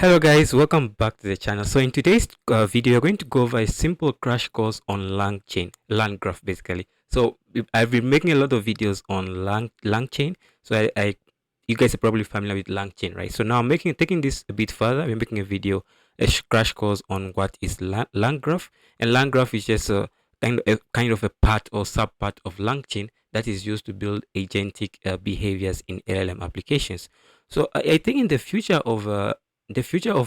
Hello guys, welcome back to the channel. So in today's video, we're going to go over a simple crash course on LangChain, LangGraph basically. So I've been making a lot of videos on LangChain. So you guys are probably familiar with LangChain, right? So now I'm taking this a bit further. We're making a video, crash course on what is LangGraph, and LangGraph is just a kind of a part or sub part of LangChain that is used to build agentic behaviors in LLM applications. So I think in the future of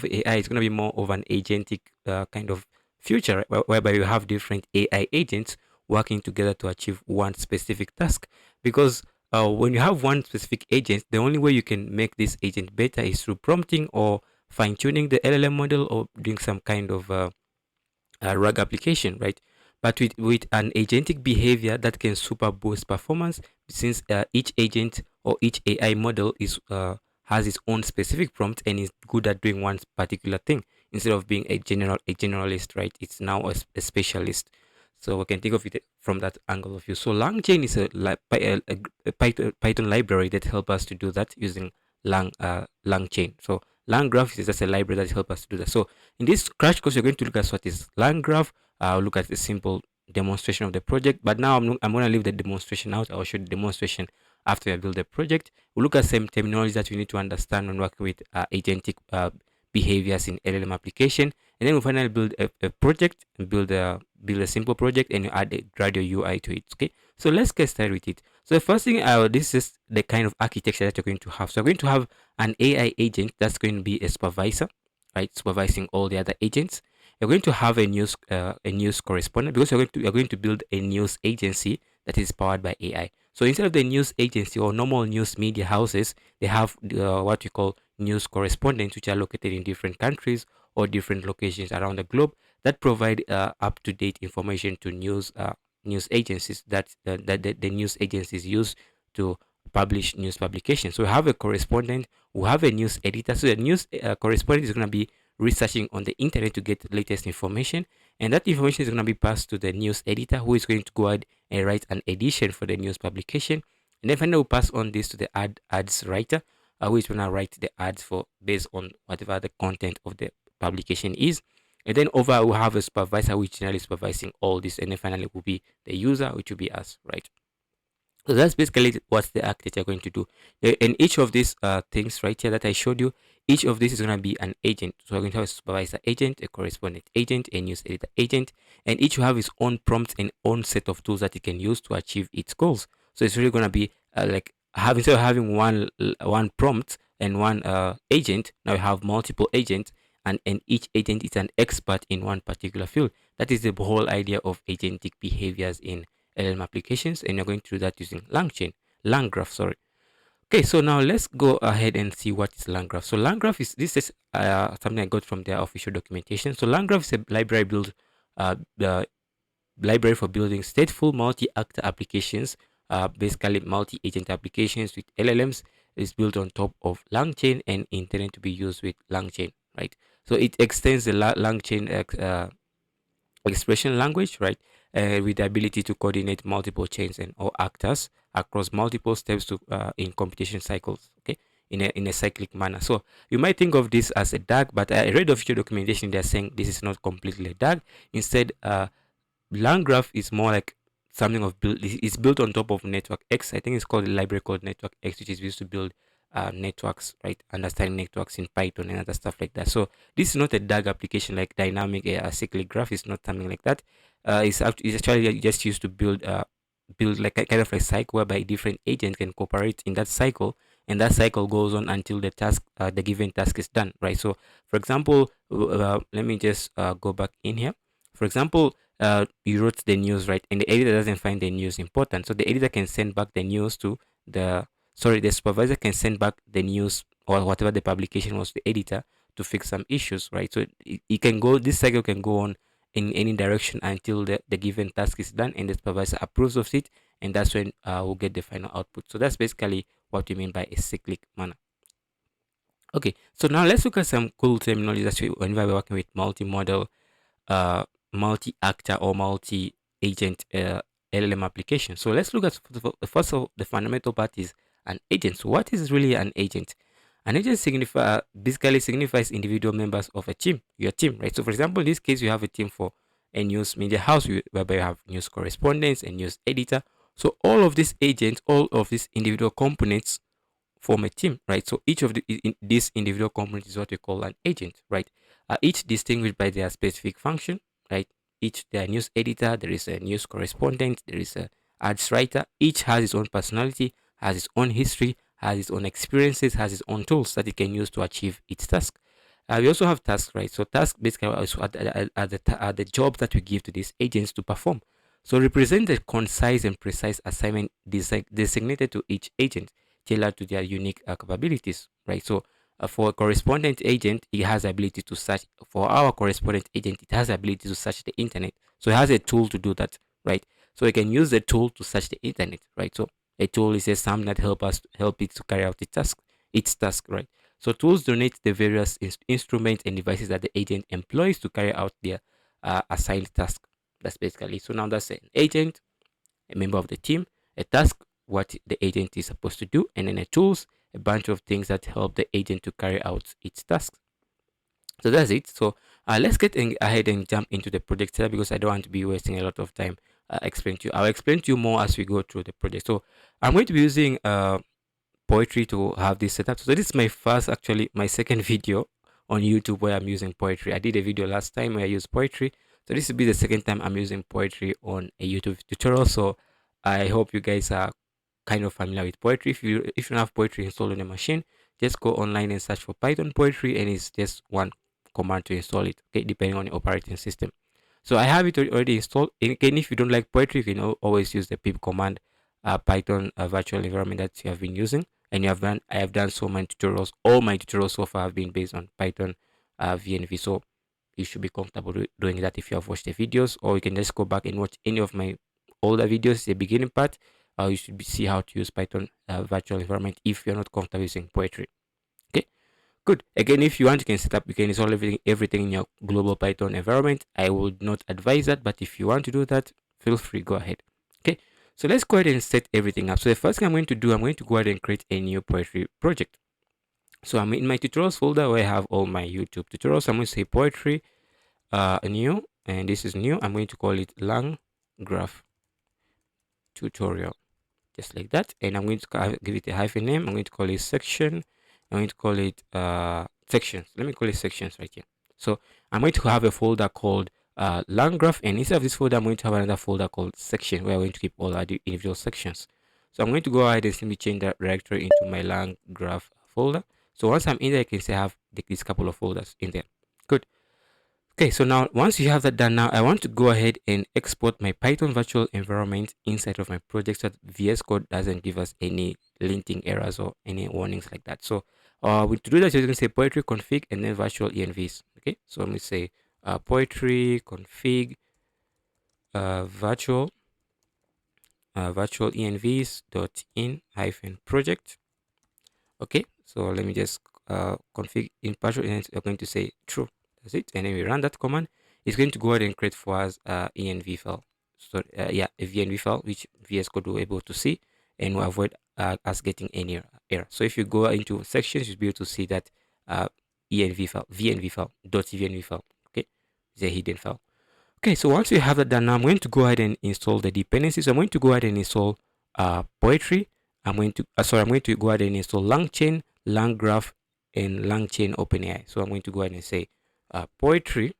AI is going to be more of an agentic kind of future, right? Whereby you have different AI agents working together to achieve one specific task. Because when you have one specific agent, the only way you can make this agent better is through prompting or fine tuning the LLM model or doing some kind of RAG application, right? But with an agentic behavior that can super boost performance, since each agent or each AI model has its own specific prompt and is good at doing one particular thing instead of being a generalist, right? It's now a specialist. So we can think of it from that angle of view. So LangChain is a Python library that helps us to do that using LangChain. So LangGraph is just a library that helps us to do that. So in this crash course, you're going to look at what is LangGraph. I'll look at a simple demonstration of the project, but now I'm going to leave the demonstration out. I'll show the demonstration after I build the project. We'll look at some terminologies that we need to understand when working with agentic behaviors in LLM application, and then we'll finally build a project and build a simple project and add a Gradio UI to it. Okay, so let's get started with it. So the first thing, this is the kind of architecture that you're going to have. So you're going to have an AI agent that's going to be a supervisor, right, supervising all the other agents. You're going to have a news correspondent, because you're going to build a news agency that is powered by AI. So instead of the news agency or normal news media houses, they have what we call news correspondents, which are located in different countries or different locations around the globe that provide up-to-date information to news agencies that the news agencies use to publish news publications. So we have a correspondent, we have a news editor. So the news correspondent is going to be researching on the internet to get latest information, and that information is going to be passed to the news editor, who is going to go ahead and write an edition for the news publication, and then finally we'll pass on this to the ads writer, who is going to write the ads for based on whatever the content of the publication is. And then over we'll have a supervisor, which is generally supervising all this, and then finally will be the user, which will be us, right? So that's basically what the architecture are going to do. And each of these things right here that I showed you, each of this is going to be an agent. So we're going to have a supervisor agent, a correspondent agent, a news editor agent, and each will have its own prompts and own set of tools that it can use to achieve its goals. So it's really going to be like instead of having one prompt and one agent, now we have multiple agents, and each agent is an expert in one particular field. That is the whole idea of agentic behaviors in LLM applications, and you're going to do that using LangGraph, sorry. Okay, so now let's go ahead and see what is LangGraph. So LangGraph is something I got from their official documentation. So LangGraph is a library the library for building stateful multi-actor applications, basically multi-agent applications with LLMs. Is built on top of LangChain and intended to be used with LangChain, right? So it extends the LangChain expression language, right, with the ability to coordinate multiple chains and or actors across multiple steps to in computation cycles, okay, in a cyclic manner. So you might think of this as a DAG, but I read official documentation, they're saying this is not completely a DAG. Instead, LangGraph is more like something of it's built on top of Network X. I think it's called a library called Network X, which is used to build networks, right? Understanding networks in Python and other stuff like that. So this is not a DAG application like dynamic cyclic graph. It's not something like that. It's actually just used to build like a kind of a cycle whereby different agents can cooperate in that cycle, and that cycle goes on until the given task is done, right? So for example, let me just go back in here. For example, you wrote the news, right, and the editor doesn't find the news important, so the editor can send back the news to the supervisor can send back the news or whatever the publication was to the editor to fix some issues, right? So it can go, this cycle can go on in any direction until the given task is done and the supervisor approves of it, and that's when we'll get the final output. So that's basically what we mean by a cyclic manner. Okay, so now let's look at some cool terminology that when we're working with multi-model, multi-actor or multi-agent LLM application. So let's look at first of all, the fundamental part is an agent. So what is really an agent? An agent basically signifies individual members of a team, your team, right? So for example, in this case, you have a team for a news media house whereby you have news correspondents and news editor. So all of these agents, all of these individual components form a team, right? So each of these individual components is what we call an agent, right? Each distinguished by their specific function, right? Each their news editor, there is a news correspondent, there is a ads writer. Each has its own personality, has its own history, has its own experiences, has its own tools that it can use to achieve its task. We also have tasks, right? So tasks basically are the jobs that we give to these agents to perform. So represent the concise and precise assignment designated to each agent, tailored to their unique capabilities, right? So for a correspondent agent, it has the ability to search. For our correspondent agent, it has the ability to search the internet. So it has a tool to do that, right? So we can use the tool to search the internet, right? So a tool is just something that help it to carry out its task, right? So tools donate the various instruments and devices that the agent employs to carry out their assigned task. That's basically, so now that's an agent, a member of the team, a task, what the agent is supposed to do, and then a tools, a bunch of things that help the agent to carry out its tasks. So that's it. So let's get ahead and jump into the project here, because I don't want to be wasting a lot of time explaining to you. I'll explain to you more as we go through the project. So I'm going to be using Poetry to have this setup. So this is actually my second video on YouTube where I'm using Poetry. I did a video last time where I used Poetry. So this will be the second time I'm using Poetry on a YouTube tutorial. So I hope you guys are kind of familiar with Poetry. If you don't have Poetry installed on your machine, just go online and search for Python Poetry, and it's just one command to install it, okay, depending on your operating system. So I have it already installed. And again, if you don't like Poetry, you can always use the pip command, Python virtual environment that you have been using. And I have done so many tutorials. All my tutorials so far have been based on Python VNV. So you should be comfortable doing that if you have watched the videos, or you can just go back and watch any of my older videos, the beginning part. You should see how to use Python virtual environment if you're not comfortable using Poetry. Okay, good. Again, if you want, you can set up, you can install everything in your global Python environment. I would not advise that, but if you want to do that, feel free, go ahead. Okay, so let's go ahead and set everything up. So the first thing I'm going to do, I'm going to go ahead and create a new Poetry project. So I'm in my tutorials folder where I have all my YouTube tutorials. I'm going to say Poetry new, and this is new. I'm going to call it LangGraph tutorial, just like that. And I'm going to give it a hyphen name. I'm going to call it section. I'm going to call it sections. Let me call it sections right here. So I'm going to have a folder called LangGraph, and instead of this folder, I'm going to have another folder called section where I'm going to keep all our individual sections. So I'm going to go ahead and simply change that directory into my LangGraph folder. So once I'm in there, I can say I have these couple of folders in there. Good. Okay, so now once you have that done, now I want to go ahead and export my Python virtual environment inside of my project so that VS Code doesn't give us any linting errors or any warnings like that. So to do that, you're going to say poetry config and then virtual envs. Okay, so let me say poetry config virtual envs dot in hyphen project. Okay, so let me just config in partial, and you're going to say true. That's it. And then we run that command. It's going to go ahead and create for us env file. So yeah, a VNV file which VS Code will be able to see and will avoid us getting any error. So if you go into sections, you'll be able to see that env file, VNV file, .env file. Okay, it's a hidden file. Okay, so once we have that done, now I'm going to go ahead and install the dependencies. I'm going to go ahead and install Poetry. I'm going to go ahead and install LangChain, LangGraph, and LangChain OpenAI. So I'm going to go ahead and say Poetry,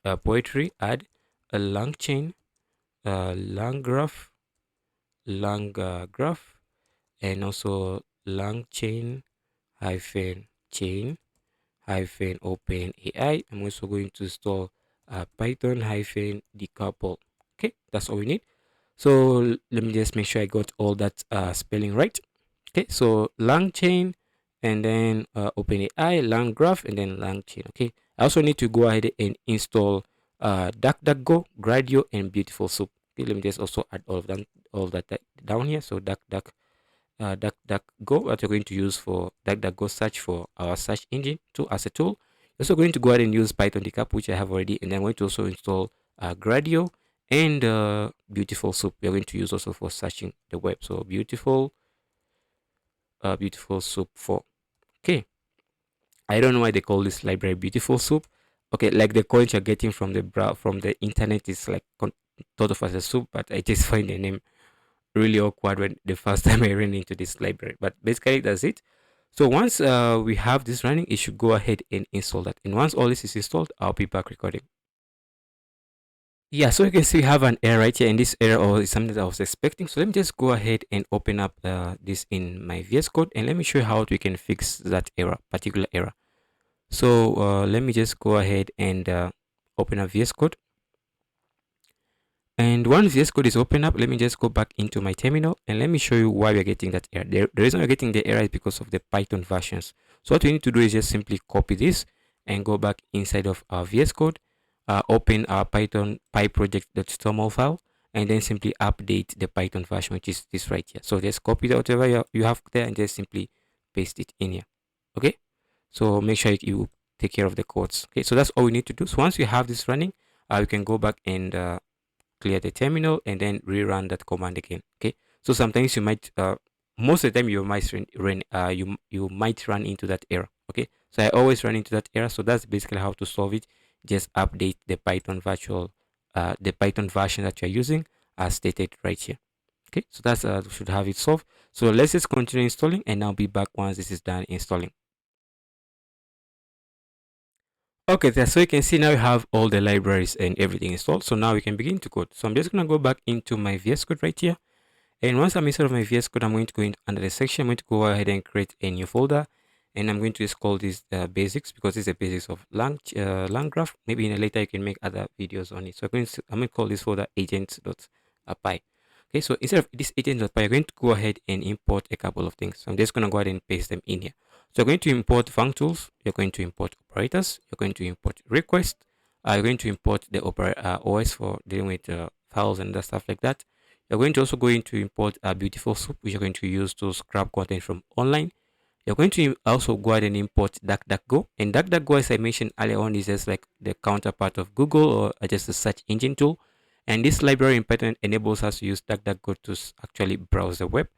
add a LangChain, LangGraph, LangGraph, and also LangChain chain OpenAI. I'm also going to install Python decouple. Okay, that's all we need. So let me just make sure I got all that spelling right. Okay, so LangChain, and then OpenAI, LangGraph, and then LangChain. Okay, I also need to go ahead and install DuckDuckGo, Gradio, and Beautiful Soup. Okay, let me just also add all of that down here. So DuckDuckGo, what we're going to use for DuckDuckGo search for our search engine as a tool. Also going to go ahead and use Python decouple, which I have already, and then I'm going to also install Gradio and Beautiful Soup. We're going to use also for searching the web. So Beautiful Soup 4. Okay, I don't know why they call this library beautiful soup. Okay, like the coins you're getting from the internet is like thought of as a soup, but I just find the name really awkward when the first time I ran into this library. But basically, that's it. So once we have this running, it should go ahead and install that. And once all this is installed, I'll be back recording. Yeah, so you can see we have an error right here, and this error or is something that I was expecting. So let me just go ahead and open up this in my VS Code, and let me show you how we can fix that error, particular error. So let me just go ahead and open up VS Code. And once VS Code is open up, let me just go back into my terminal and let me show you why we're getting that error. The reason we're getting the error is because of the Python versions. So what we need to do is just simply copy this and go back inside of our VS Code, open our Python pyproject.toml file, and then simply update the Python version, which is this right here. So just copy whatever you have there and just simply paste it in here. Okay, so make sure you take care of the codes. Okay, so that's all we need to do. So once you have this running, you can go back and clear the terminal and then rerun that command again. Okay, so sometimes you might most of the time you might you might run into that error. Okay, so I always run into that error. So that's basically how to solve it. Just update the Python the Python version that you're using as stated right here. Okay, so that's should have it solved. So let's just continue installing, and I'll be back once this is done installing. Okay, there, so you can see now we have all the libraries and everything installed. So now we can begin to code. So I'm just going to go back into my VS Code right here. And once I'm inside of my VS Code, I'm going to go under the section. I'm going to go ahead and create a new folder. And I'm going to just call this basics, because it's the basics of LangGraph. Maybe in a later you can make other videos on it. So I'm going to call this folder agents.py. Okay, so instead of this agent.py, you're going to go ahead and import a couple of things. So I'm just going to go ahead and paste them in here. So you're going to import functools, you're going to import operators, you're going to import request, you're going to import the OS for dealing with files and stuff like that. You're going to also going to import a beautiful soup, which you're going to use to scrap content from online. You're going to also go ahead and import DuckDuckGo. And DuckDuckGo, as I mentioned earlier on, is just like the counterpart of Google or just a search engine tool. And this library in Python enables us to use DuckDuckGo to actually browse the web.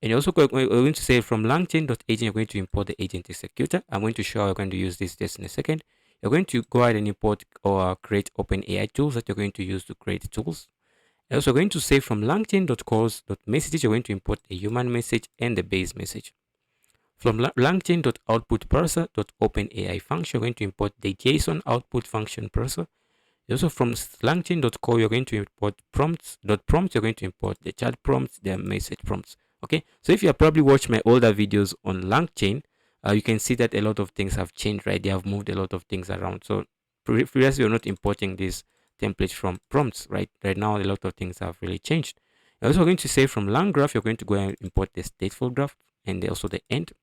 And you're also going to say from LangChain.agent, you're going to import the agent executor. I'm going to show how you're going to use this just in a second. You're going to go ahead and import or create OpenAI tools that you're going to use to create tools. And also going to say from LangChain.calls.messages, you're going to import the human message and the base message. From LangChain.output function, you're going to import the JSON output function parser. Also from LangChain.co, you're going to import prompts.prompts, you're going to import the chat prompts, the message prompts. Okay, so if you have probably watched my older videos on LangChain, you can see that a lot of things have changed, right? They have moved a lot of things around. So previously, you're not importing these templates from prompts, right? Right now, a lot of things have really changed. You're also going to say from LangGraph, you're going to go and import the stateful graph and also the end.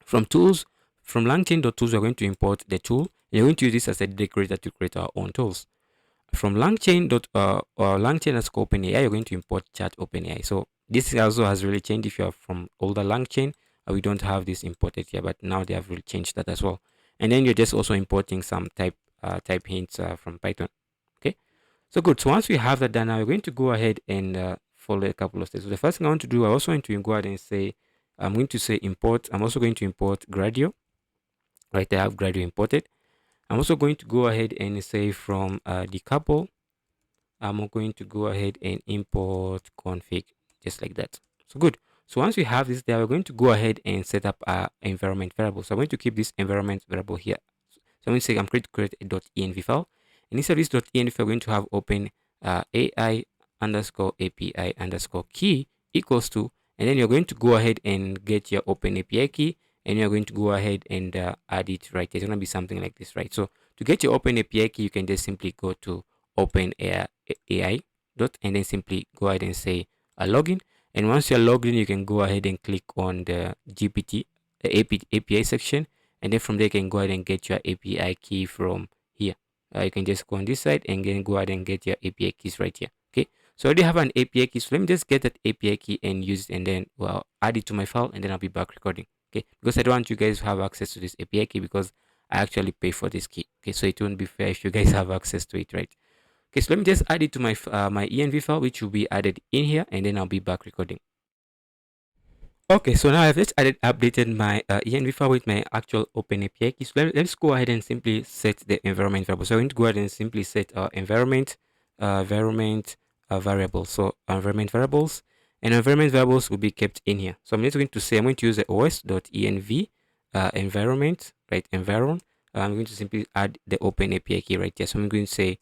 From tools, from LangChain.tools, we're going to import the tool. And you're going to use this as a decorator to create our own tools. From LangChain.OpenAI, you're going to import chat OpenAI. So this also has really changed. If you are from older LangChain, we don't have this imported here, but now they have really changed that as well. And then you're just also importing some type hints from Python. Okay, so good. So once we have that done, now we're going to go ahead and follow a couple of steps. So the first thing I want to do, I also want to go ahead and say, I'm going to say import. I'm also going to import Gradio. Right, I have Gradio imported. I'm also going to go ahead and say from decouple, I'm going to go ahead and import config just like that. So good. So once we have this there, we're going to go ahead and set up our environment variable. So I'm going to keep this environment variable here. So I'm going to say I'm going to create a .env file. And inside this .env, we're going to have open AI underscore API underscore key equals to, and then you're going to go ahead and get your open API key, and you're going to go ahead and add it right. It's going to be something like this, right? So to get your open API key, you can just simply go to OpenAI and then simply go ahead and say a login. And once you're logged in, you can go ahead and click on the GPT API section, and then from there you can go ahead and get your API key from here. You can just go on this side and then go ahead and get your API keys right here. Okay, so I already have an API key, so let me just get that API key and use it, and then add it to my file, and then I'll be back recording. Okay, because I don't want you guys to have access to this API key because I actually pay for this key. Okay, so it won't be fair if you guys have access to it, right? Okay, so let me just add it to my my env file, which will be added in here, and then I'll be back recording. Okay, so now I've just updated my env file with my actual open API key. So let's go ahead and simply set the environment variable. So I'm going to go ahead and simply set our environment variable. So environment variables, and environment variables will be kept in here. So I'm just going to say I'm going to use the os.env environment, right? Environ. I'm going to simply add the open API key right here. So I'm going to say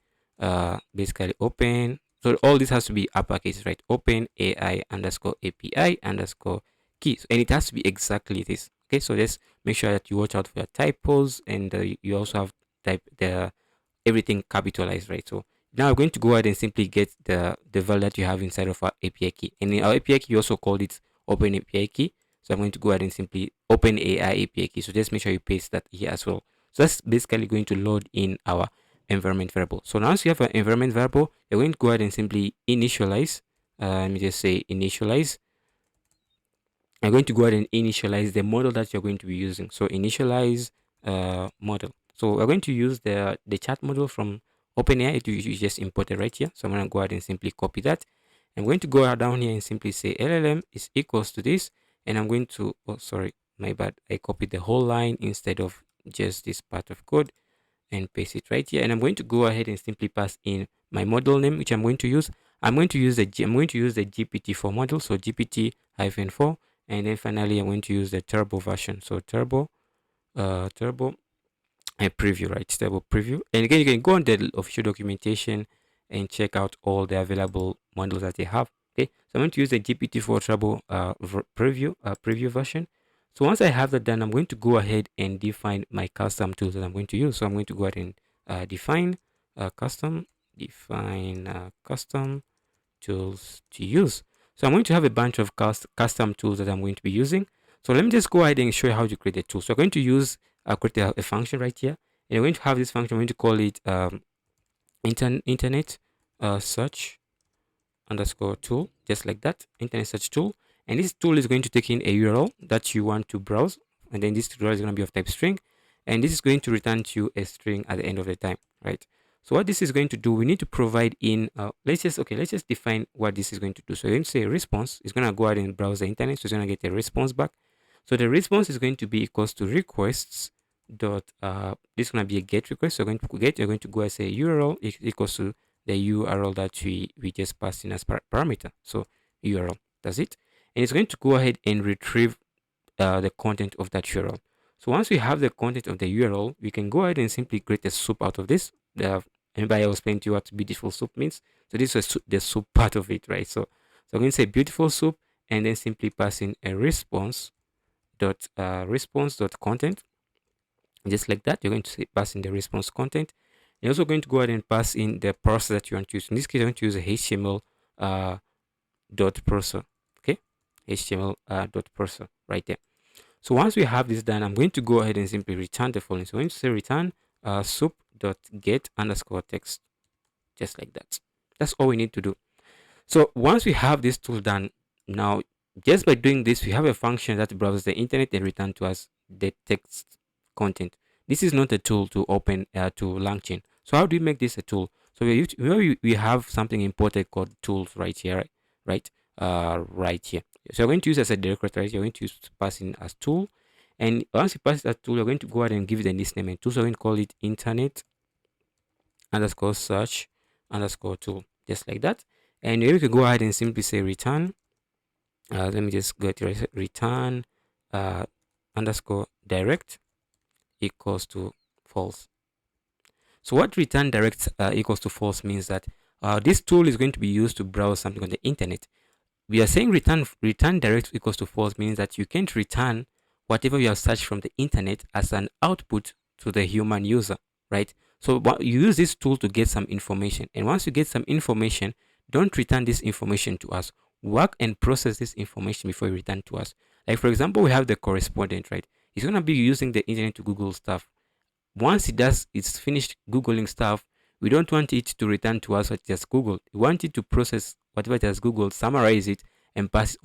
basically open. So all this has to be uppercase, right? Open AI underscore API underscore keys, and it has to be exactly this. Okay, so just make sure that you watch out for your typos, and you also have type the everything capitalized, right? So now we're going to go ahead and simply get the value that you have inside of our API key, and in our API key you also called it open API key. So I'm going to go ahead and simply open AI API key. So just make sure you paste that here as well. So that's basically going to load in our environment variable. So now once you have an environment variable, you're going to go ahead and simply initialize. Let me just say initialize. I'm going to go ahead and initialize the model that you're going to be using. So initialize model. So we're going to use the chat model from OpenAI. You just import it right here. So I'm going to go ahead and simply copy that. I'm going to go down here and simply say LLM is equals to this. And I'm going to, oh, sorry, my bad. I copied the whole line instead of just this part of code, and paste it right here. And I'm going to go ahead and simply pass in my model name, which I'm going to use. I'm going to use the GPT-4 model. So GPT-4. And then finally, I'm going to use the turbo version. So turbo and preview, right? Turbo preview. And again, you can go on the official documentation and check out all the available models that they have. Okay, so I'm going to use the GPT-4 turbo preview version. So once I have that done, I'm going to go ahead and define my custom tools that I'm going to use. So I'm going to go ahead and define custom tools to use. So I'm going to have a bunch of custom tools that I'm going to be using. So let me just go ahead and show you how to create a tool. So I'm going to use create a function right here, and I'm going to have this function. I'm going to call it internet search underscore tool, just like that, internet search tool. And this tool is going to take in a URL that you want to browse, and then this URL is going to be of type string, and this is going to return to you a string at the end of the time, right? So what this is going to do, we need to provide in let's just define what this is going to do. So we're going to say response is going to go ahead and browse the internet, so it's going to get a response back. So the response is going to be equals to requests dot this is going to be a get request. So you're going to go and say URL equals to the URL that we just passed in as parameter. So URL, that's it. And it's going to go ahead and retrieve the content of that URL. So once we have the content of the URL, we can go ahead and simply create a soup out of this. Anybody else explain to you what beautiful soup means? So this is the soup part of it, right? So I'm going to say beautiful soup, and then simply pass in a response dot content, just like that. You're going to say pass in the response content. You're also going to go ahead and pass in the process that you want to use. In this case, I'm going to use a HTML dot parser. Okay, HTML dot parser right there. So once we have this done, I'm going to go ahead and simply return the following. So I'm going to say return soup dot get underscore text, just like that. That's all we need to do. So once we have this tool done, now just by doing this, we have a function that browses the internet and return to us the text content. This is not a tool to open to LangChain. So how do we make this a tool? So we have something imported called tools right here, right? Right here. So we're going to use as a directory right here. You're going to pass in as tool, and once you pass that tool, you're going to go ahead and give it this name and tool. So we're going to call it internet underscore search underscore tool, just like that. And you can go ahead and simply say return. Let me just go to return underscore direct equals to false. So what return direct equals to false means that this tool is going to be used to browse something on the internet. We are saying return direct equals to false means that you can't return whatever you have searched from the internet as an output to the human user, right? So you use this tool to get some information, and once you get some information, don't return this information to us. Work and process this information before you return to us. Like for example, we have the correspondent, right? He's gonna be using the internet to Google stuff. Once it's finished Googling stuff, we don't want it to return to us what it has Googled. We want it to process whatever it has Googled, summarize it, and pass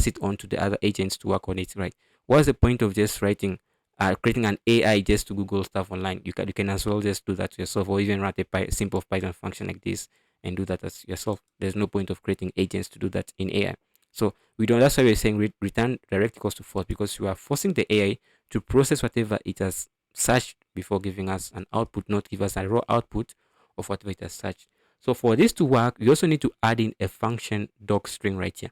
it on to the other agents to work on it, right? What's the point of just creating an AI just to Google stuff online? You can as well just do that yourself, or even write a simple Python function like this and do that as yourself. There's no point of creating agents to do that in AI. So we don't. That's why we're saying return direct equals to false, because we are forcing the AI to process whatever it has searched before giving us an output, not give us a raw output of whatever it has searched. So for this to work, we also need to add in a function docstring right here,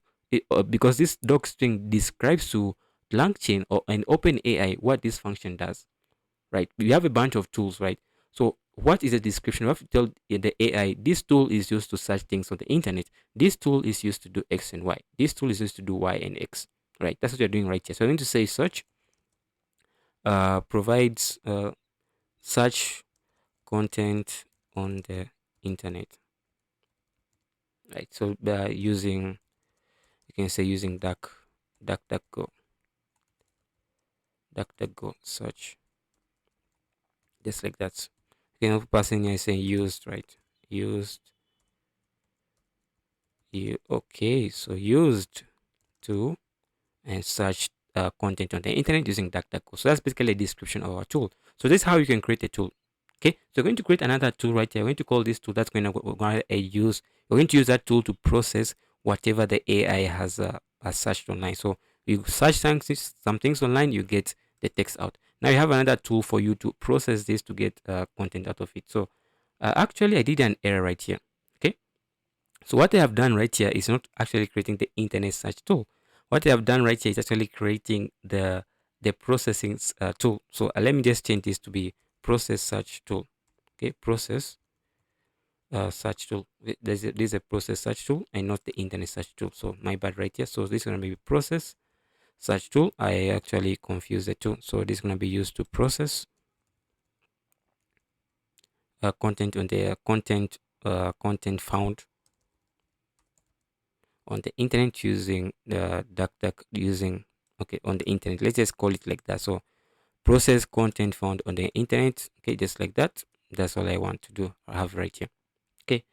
because this docstring describes to LangChain or an OpenAI what this function does, right? We have a bunch of tools, right? So what is the description? We have to tell the AI this tool is used to search things on the internet. This tool is used to do X and Y. This tool is used to do Y and X, right? That's what you're doing right here. So I'm going to say search provides search content on the internet, right? So using, you can say using DuckDuckGo search, just like that. You can pass in here saying used, right? Used. Okay, so used to and search content on the internet using DuckDuckGo. So that's basically a description of our tool. So this is how you can create a tool. Okay, so we're going to create another tool right here. We're going to call this tool that's going to use. We're going to use that tool to process whatever the AI has searched online. So you search some things online, you get the text out. Now you have another tool for you to process this to get content out of it. So actually, I did an error right here. Okay, so what I have done right here is not actually creating the internet search tool. What I have done right here is actually creating the processing tool. So let me just change this to be process search tool. Okay, process search tool. This is a process search tool and not the internet search tool. So my bad right here. So this is going to be process search tool. I actually confused the two. So this is going to be used to process content on the content found on the internet using the DuckDuck using, okay, on the internet. Let's just call it like that. So process content found on the internet. Okay, just like that. That's all I want to do. I have right here. Okay,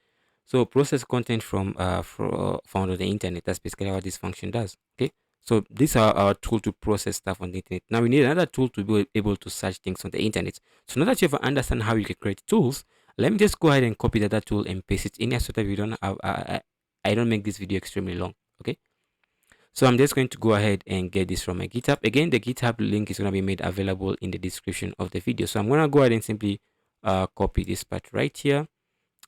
so process content from found on the internet. That's basically what this function does. Okay, so these are our tool to process stuff on the internet. Now we need another tool to be able to search things on the internet. So now that you have understand how you can create tools, let me just go ahead and copy that tool and paste it in here so that we don't have I don't make this video extremely long. Okay, so I'm just going to go ahead and get this from my GitHub. Again, the GitHub link is going to be made available in the description of the video. So I'm going to go ahead and simply copy this part right here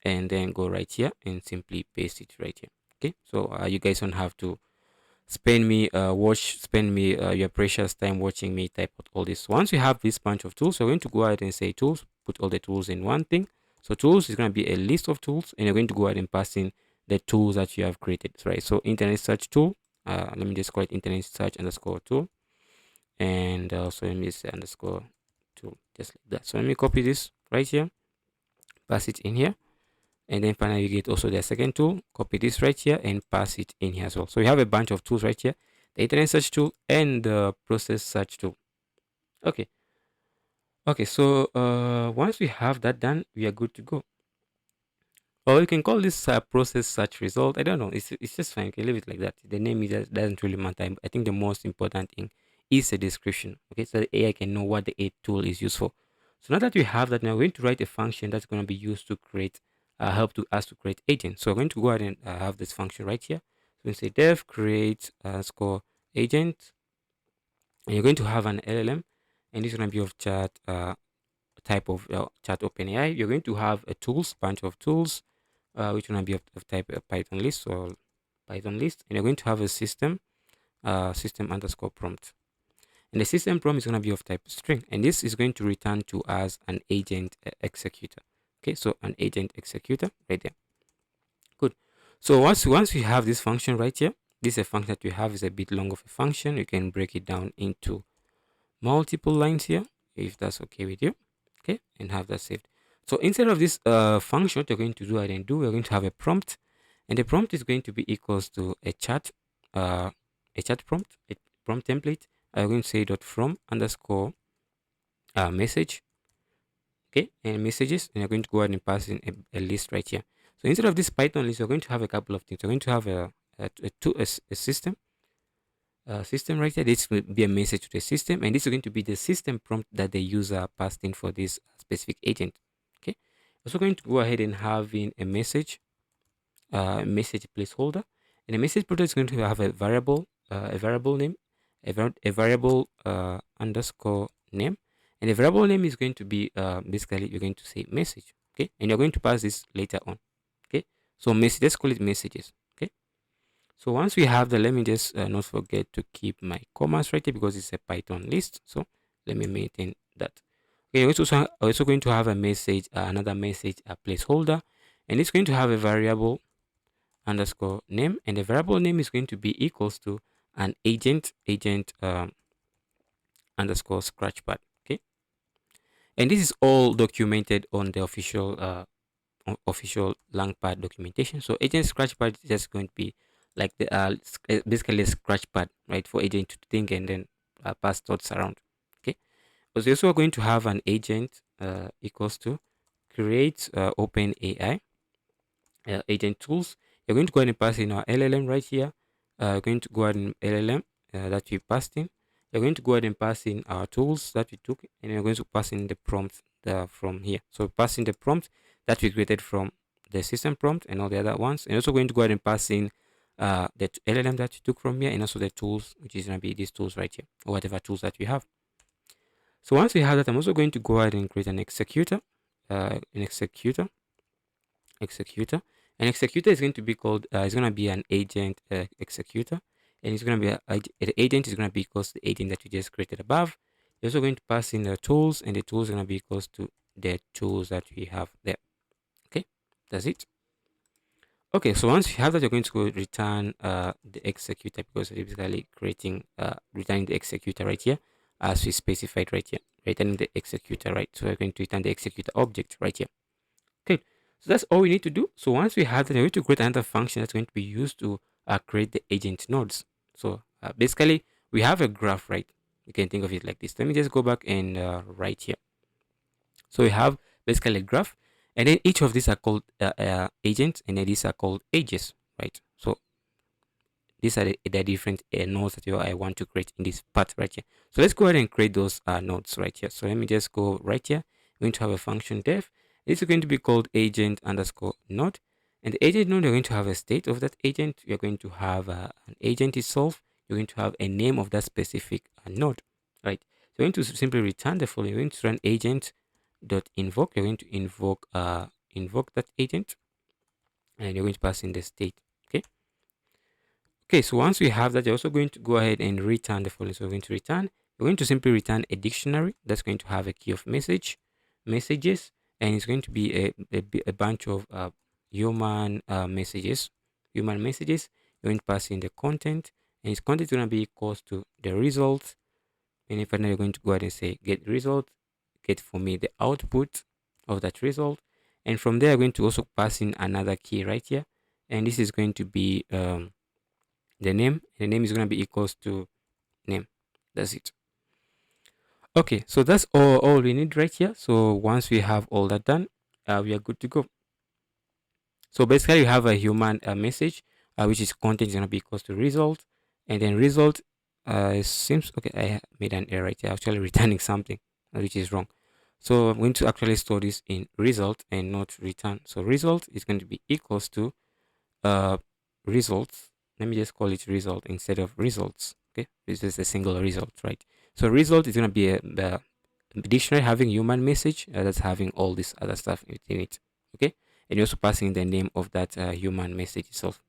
and then go right here and simply paste it right here. Okay, so you guys don't have to spend me your precious time watching me type out all this. Once you have this bunch of tools, we're going to go ahead and say tools, put all the tools in one thing. So tools is going to be a list of tools, and you're going to go ahead and pass in the tools that you have created, right? So internet search tool, let me just call it internet search underscore tool, and also let me say underscore tool, just like that. So let me copy this right here, pass it in here, and then finally you get also the second tool, copy this right here and pass it in here as well. So we have a bunch of tools right here, the internet search tool and the process search tool. Okay, so once we have that done, we are good to go. Or you can call this process search result. I don't know, it's just fine, you can leave it like that. The name doesn't really matter. I think the most important thing is the description, okay, so the AI can know what the AI tool is used for. So now that we have that, now we're going to write a function that's going to be used to create help to us to create agents. So we're going to go ahead and have this function right here. So we say dev create score agent, and you're going to have an LLM, and this is going to be of chat type of chat OpenAI. You're going to have a tools bunch of tools, which going to be of type Python list or Python list, and you're going to have a system system underscore prompt. And the system prompt is going to be of type string, and this is going to return to us an agent executor. Okay, so an agent executor right there. Good. So once we have this function right here, this is a function that we have is a bit long of a function. You can break it down into multiple lines here if that's okay with you. Okay, and have that saved. So instead of this function, what you're going to do and do, we're going to have a prompt, and the prompt is going to be equals to a chat prompt, a prompt template. I'm going to say dot from underscore message, okay, and messages, and you're going to go ahead and pass in a list right here. So instead of this Python list, you're going to have a couple of things. You're going to have a system system right here. This will be a message to the system, and this is going to be the system prompt that the user passed in for this specific agent. Okay, also going to go ahead and have in a message placeholder, And the message product is going to have a variable name, a variable underscore name, and the variable name is going to be basically you're going to say message, okay, and you're going to pass this later on, okay. So message, let's call it messages, okay. So once we have the, let me just not forget to keep my commas right here because it's a Python list. So let me maintain that. Okay, also going to have a message, another message, a placeholder, and it's going to have a variable underscore name, and the variable name is going to be equals to an agent underscore scratchpad. Okay, and this is all documented on the official LangPad documentation. So agent scratchpad is just going to be like the basically a scratchpad, right, for agent to think and then pass thoughts around. Okay, but we're also going to have an agent equals to create open AI agent tools. You're going to go ahead and pass in our LLM right here. You're going to go ahead and LLM that we passed in. You're going to go ahead and pass in our tools that we took, and you're going to pass in the prompt from here. So pass in the prompt that we created from the system prompt and all the other ones. And also going to go ahead and pass in the LLM that you took from here, and also the tools, which is going to be these tools right here, or whatever tools that we have. So once we have that, I'm also going to go ahead and create an executor, executor. An executor is going to be called, it's going to be an agent executor, and it's going to be the agent is going to be equals to the agent that we just created above. You're also going to pass in the tools, and the tools are going to be equals to the tools that we have there. Okay, that's it. Okay, so once you have that, you're going to go return the executor because we're basically creating returning the executor right here as we specified right here, returning the executor, right? So we're going to return the executor object right here. Okay, so that's all we need to do. So once we have that, we're going to create another function that's going to be used to create the agent nodes. So basically, we have a graph, right? You can think of it like this. Let me just go back and write here. So we have basically a graph, and then each of these are called agents, and then these are called edges, right? So these are the different nodes that I want to create in this part right here. So let's go ahead and create those nodes right here. So let me just go right here. We're going to have a function def. This is going to be called agent underscore node. And the agent node, you're going to have a state of that agent. You're going to have an agent itself. You're going to have a name of that specific node, right? So you're going to simply return the following. You're going to run agent dot invoke. You're going to invoke that agent, and you're going to pass in the state. Okay. Okay, so once we have that, you're also going to go ahead and return the following. So we're going to simply return a dictionary that's going to have a key of messages, and it's going to be a bunch of messages. Human messages. You're going to pass in the content, and its content is going to be equals to the result. And if now you're going to go ahead and say get result, get for me the output of that result, and from there, I'm going to also pass in another key right here, and this is going to be the name. The name is going to be equals to name. That's it. Okay, so that's all we need right here. So once we have all that done, we are good to go. So basically, you have a human message, which is content is going to be equals to result, and then result it seems okay. I made an error right here, actually returning something which is wrong. So I'm going to actually store this in result and not return. So result is going to be equals to uh results. Let me just call it result instead of results. Okay, this is a single result, right? So result is going to be a dictionary having human message that's having all this other stuff within it. Okay, and you're also passing the name of that human message itself.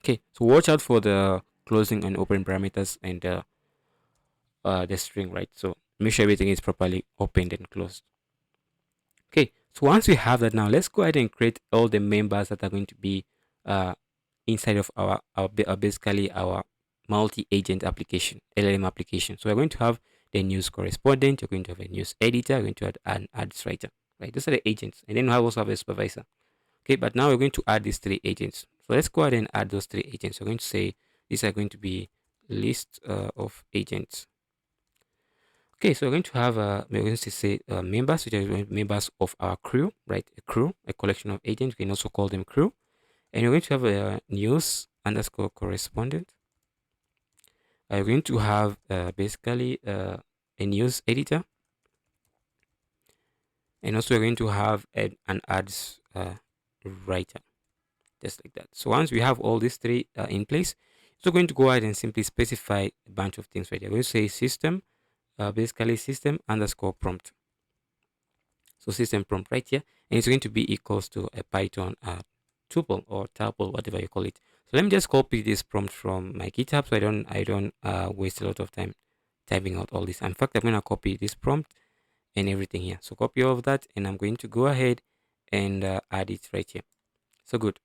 Okay, so watch out for the closing and open parameters and the string, right? So make sure everything is properly opened and closed. Okay, so once we have that, now let's go ahead and create all the members that are going to be uh, inside of our basically our multi-agent application, LLM application. So we're going to have the news correspondent, you're going to have a news editor, you're going to add an ads writer, right? Those are the agents. And then we also have a supervisor. Okay, but now we're going to add these three agents. So let's go ahead and add those three agents. We're going to say these are going to be list of agents. Okay, so we're going to have we're going to say members, which are members of our crew, right? A crew, a collection of agents. We can also call them crew. And you're going to have a news underscore correspondent. You're going to have basically a news editor, and also you're going to have an ads writer. just like that. So once we have all these three in place, so going to go ahead and simply specify a bunch of things right here. We'll say system, basically system underscore prompt. So system prompt right here, and it's going to be equals to a Python tuple or tuple, whatever you call it. So let me just copy this prompt from my GitHub so I don't waste a lot of time typing out all this. In fact, I'm going to copy this prompt and everything here. So copy all of that, and I'm going to go ahead and add it right here. So good.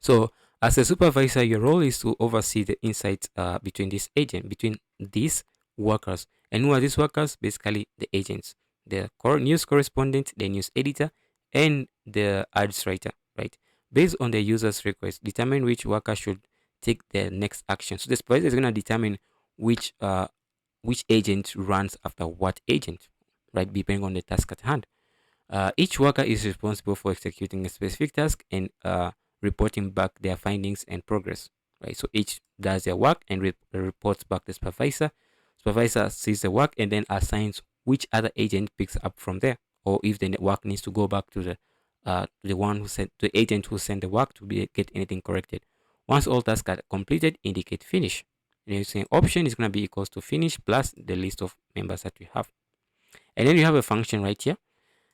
So as a supervisor, your role is to oversee the insights between this agent, between these workers. And who are these workers? Basically the agents, the news correspondent, the news editor, and the ads writer, right? Based on the user's request, determine which worker should take the next action. So the supervisor is going to determine which agent runs after what agent, right? Depending on the task at hand. Each worker is responsible for executing a specific task and reporting back their findings and progress, right? So each does their work and reports back the supervisor. Supervisor sees the work and then assigns which other agent picks up from there, or if the work needs to go back to the one who sent the agent who sent the work to get anything corrected. Once all tasks are completed, indicate finish. And you're saying option is going to be equals to finish plus the list of members that we have. And then you have a function right here.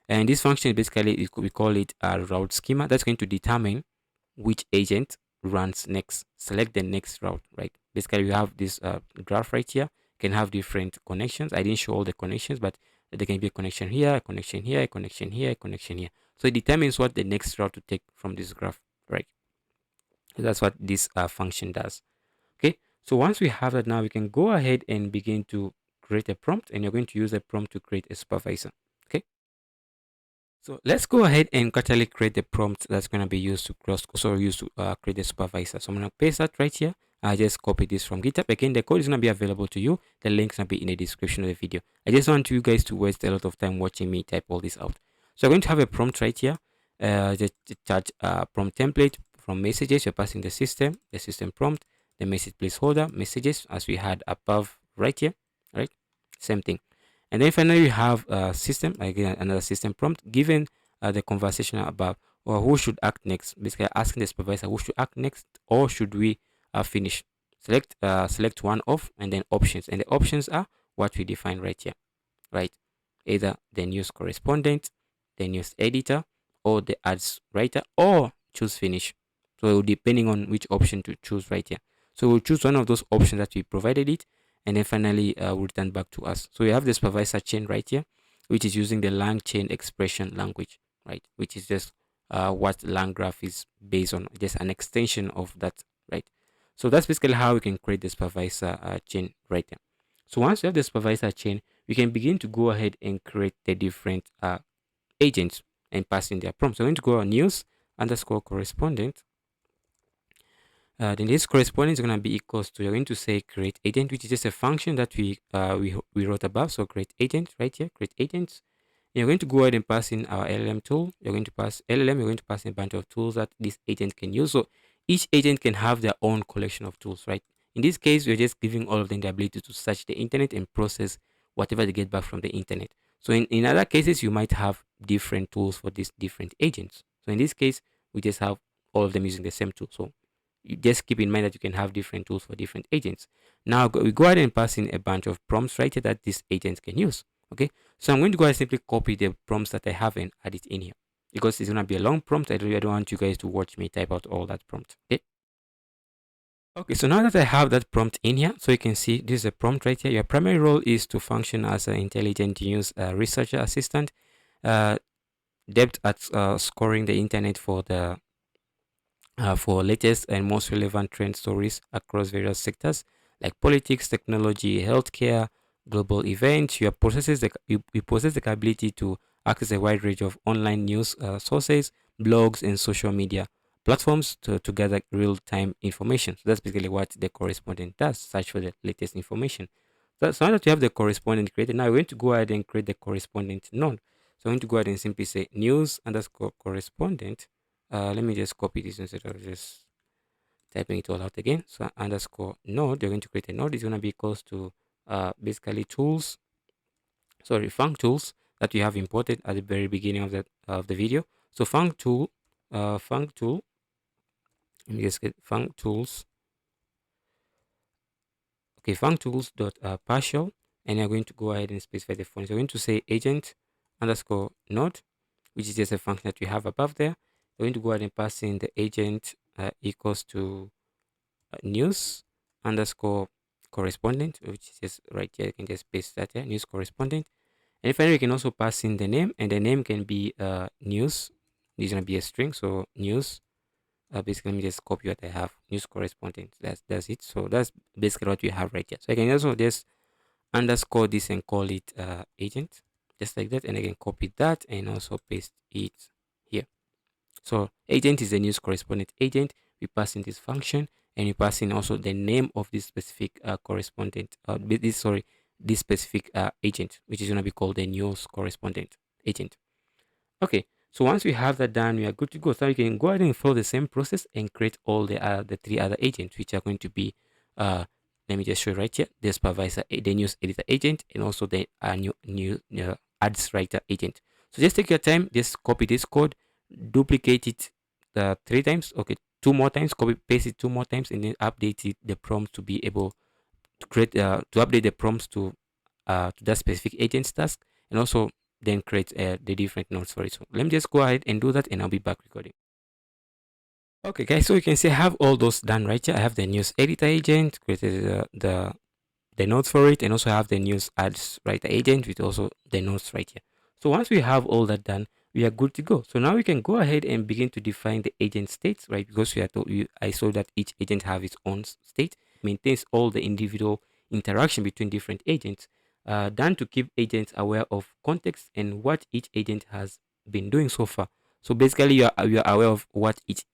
And this function basically, we call it a route schema. That's going to determine which agent runs next. Select the next route, right? Basically, we have this graph right here. Can have different connections. I didn't show all the connections, but there can be a connection here, a connection here, a connection here, a connection here. So it determines what the next route to take from this graph, right? So that's what this function does. Okay. So once we have that, now we can go ahead and begin to create a prompt, and you're going to use a prompt to create a supervisor. Okay. So let's go ahead and actually create the prompt that's going to be used to create the supervisor. So I'm going to paste that right here. I just copy this from GitHub. Again, the code is going to be available to you. The link's going to be in the description of the video. I just want you guys to waste a lot of time watching me type all this out. So I'm going to have a prompt right here. The chat prompt template from messages. You're passing the system prompt, the message placeholder, messages as we had above right here. Right, same thing. And then finally, we have a system, again, another system prompt, given the conversation about or who should act next. Basically, asking the supervisor who should act next, or should we finish. Select one off, and then options. And the options are what we define right here, right? Either the news correspondent, the news editor, or the ads writer, or choose finish. So depending on which option to choose right here. So we'll choose one of those options that we provided it, and then finally will return back to us. So we have the supervisor chain right here, which is using the LangChain expression language, right? Which is just what LangGraph is based on, just an extension of that, right? So that's basically how we can create the supervisor chain right there. So once we have the supervisor chain, we can begin to go ahead and create the different agents and pass in their prompts. So I'm going to go on news underscore correspondent. Then this corresponding is going to be equals to, you're going to say create agent, which is just a function that we wrote above. So create agent right here, create agents. You're going to go ahead and pass in our LLM tool. You're going to pass LLM, you're going to pass in a bunch of tools that this agent can use. So each agent can have their own collection of tools, right? In this case, we're just giving all of them the ability to search the internet and process whatever they get back from the internet. So in other cases, you might have different tools for these different agents. So in this case, we just have all of them using the same tool. So you just keep in mind that you can have different tools for different agents. Now we go ahead and pass in a bunch of prompts right here that these agents can use. Okay, so I'm going to go ahead and simply copy the prompts that I have and add it in here, because it's going to be a long prompt. I don't want you guys to watch me type out all that prompt. Okay, so now that I have that prompt in here, so you can see this is a prompt right here. Your primary role is to function as an intelligent news researcher assistant, depth at scoring the internet for the for latest and most relevant trend stories across various sectors like politics, technology, healthcare, global events. You possess the ability to access a wide range of online news sources, blogs, and social media platforms to gather real-time information. So that's basically what the correspondent does: search for the latest information. So now that you have the correspondent created, now we're going to go ahead and create the correspondent node. So I'm going to go ahead and simply say news underscore correspondent. Let me just copy this instead of just typing it all out again. So underscore node, you're going to create a node. It's going to be equals to basically func tools that we have imported at the very beginning of the video. So func tool Let me just get func tools. Okay, func tools dot partial, and you're going to go ahead and specify the font. So you're going to say agent underscore node, which is just a function that you have above there. You're going to go ahead and pass in the agent equals to news underscore correspondent, which is just right here. You can just paste that here, news correspondent. And finally, you can also pass in the name, and the name can be news. This is gonna be a string, so news. Basically, let me just copy what I have. News correspondent. That's it. So that's basically what you have right here. So I can also just underscore this and call it agent, just like that, and I can copy that and also paste it here. So agent is the news correspondent agent. We pass in this function, and we pass in also the name of this specific correspondent. This specific agent, which is going to be called the news correspondent agent. Okay, so once we have that done, we are good to go. So you can go ahead and follow the same process and create all the three other agents, which are going to be let me just show you right here: the supervisor, the news editor agent, and also the new ads writer agent. So just take your time, just copy this code, duplicate it 3 times, okay, 2 more times, copy paste it 2 more times, and then update it, the prompt to be able to create to update the prompts to that specific agent's task, and also then create the different nodes for it. So let me just go ahead and do that, and I'll be back recording. Okay, guys, so you can see I have all those done right here. I have the news editor agent, created the nodes for it, and also have the news ads writer agent with also the nodes right here. So once we have all that done, we are good to go. So now we can go ahead and begin to define the agent states, right? Because I saw that each agent have its own state, maintains all the individual interaction between different agents, done to keep agents aware of context and what each agent has been doing so far. So basically, you are aware of what each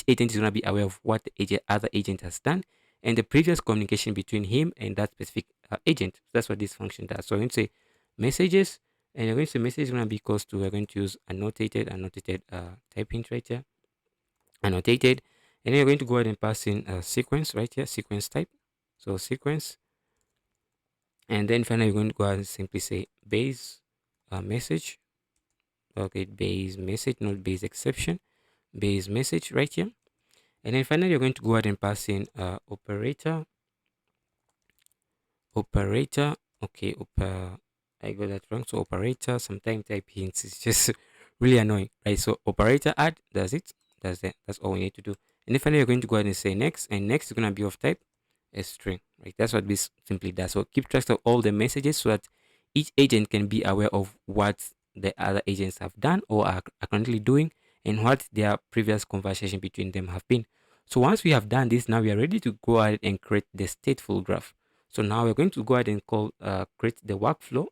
agent is going to be aware of what the other agent has done, and the previous communication between him and that specific agent. That's what this function does. So I'm going to say messages, and you're going to say message is going to be equals to, we're going to use annotated type hint right here, annotated, and then you're going to go ahead and pass in a sequence right here, sequence type. So sequence, and then finally you're going to go ahead and simply say base message. Okay, base message, not base exception, base message right here. And then finally you're going to go ahead and pass in operator. Okay, I got that wrong. So operator, sometimes type hints is just really annoying, right? So operator add, that's it. That's all we need to do. And then finally you're going to go ahead and say next, and next is going to be of type a string, right? That's what this simply does. So keep track of all the messages so that each agent can be aware of what the other agents have done or are currently doing, and what their previous conversation between them have been. So once we have done this, now we are ready to go ahead and create the stateful graph. So now we're going to go ahead and create the workflow.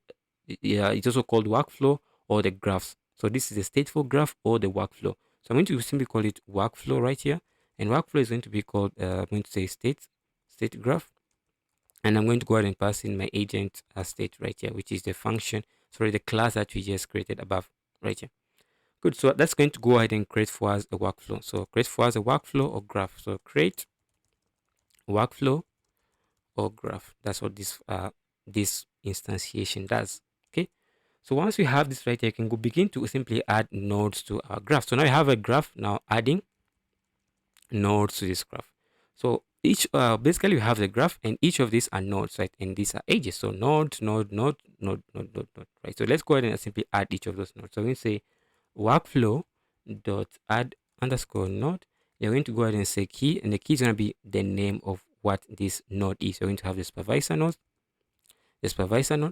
Yeah, it's also called workflow or the graphs. So this is the stateful graph or the workflow. So I'm going to simply call it workflow right here, and workflow is going to be called I'm going to say state graph, and I'm going to go ahead and pass in my agent state right here, which is the function, sorry, the class that we just created above right here. Good. So that's going to go ahead and create for us a workflow. So create for us a workflow or graph. So create workflow or graph. That's what this instantiation does. Okay. So once we have this right here, you can go begin to simply add nodes to our graph. So now you have a graph. Now adding nodes to this graph. So each basically you have the graph, and each of these are nodes, right? And these are edges. So node, right? So let's go ahead and simply add each of those nodes. So we say workflow dot add underscore node. You're going to go ahead and say key, and the key is going to be the name of what this node is. You're going to have the supervisor node,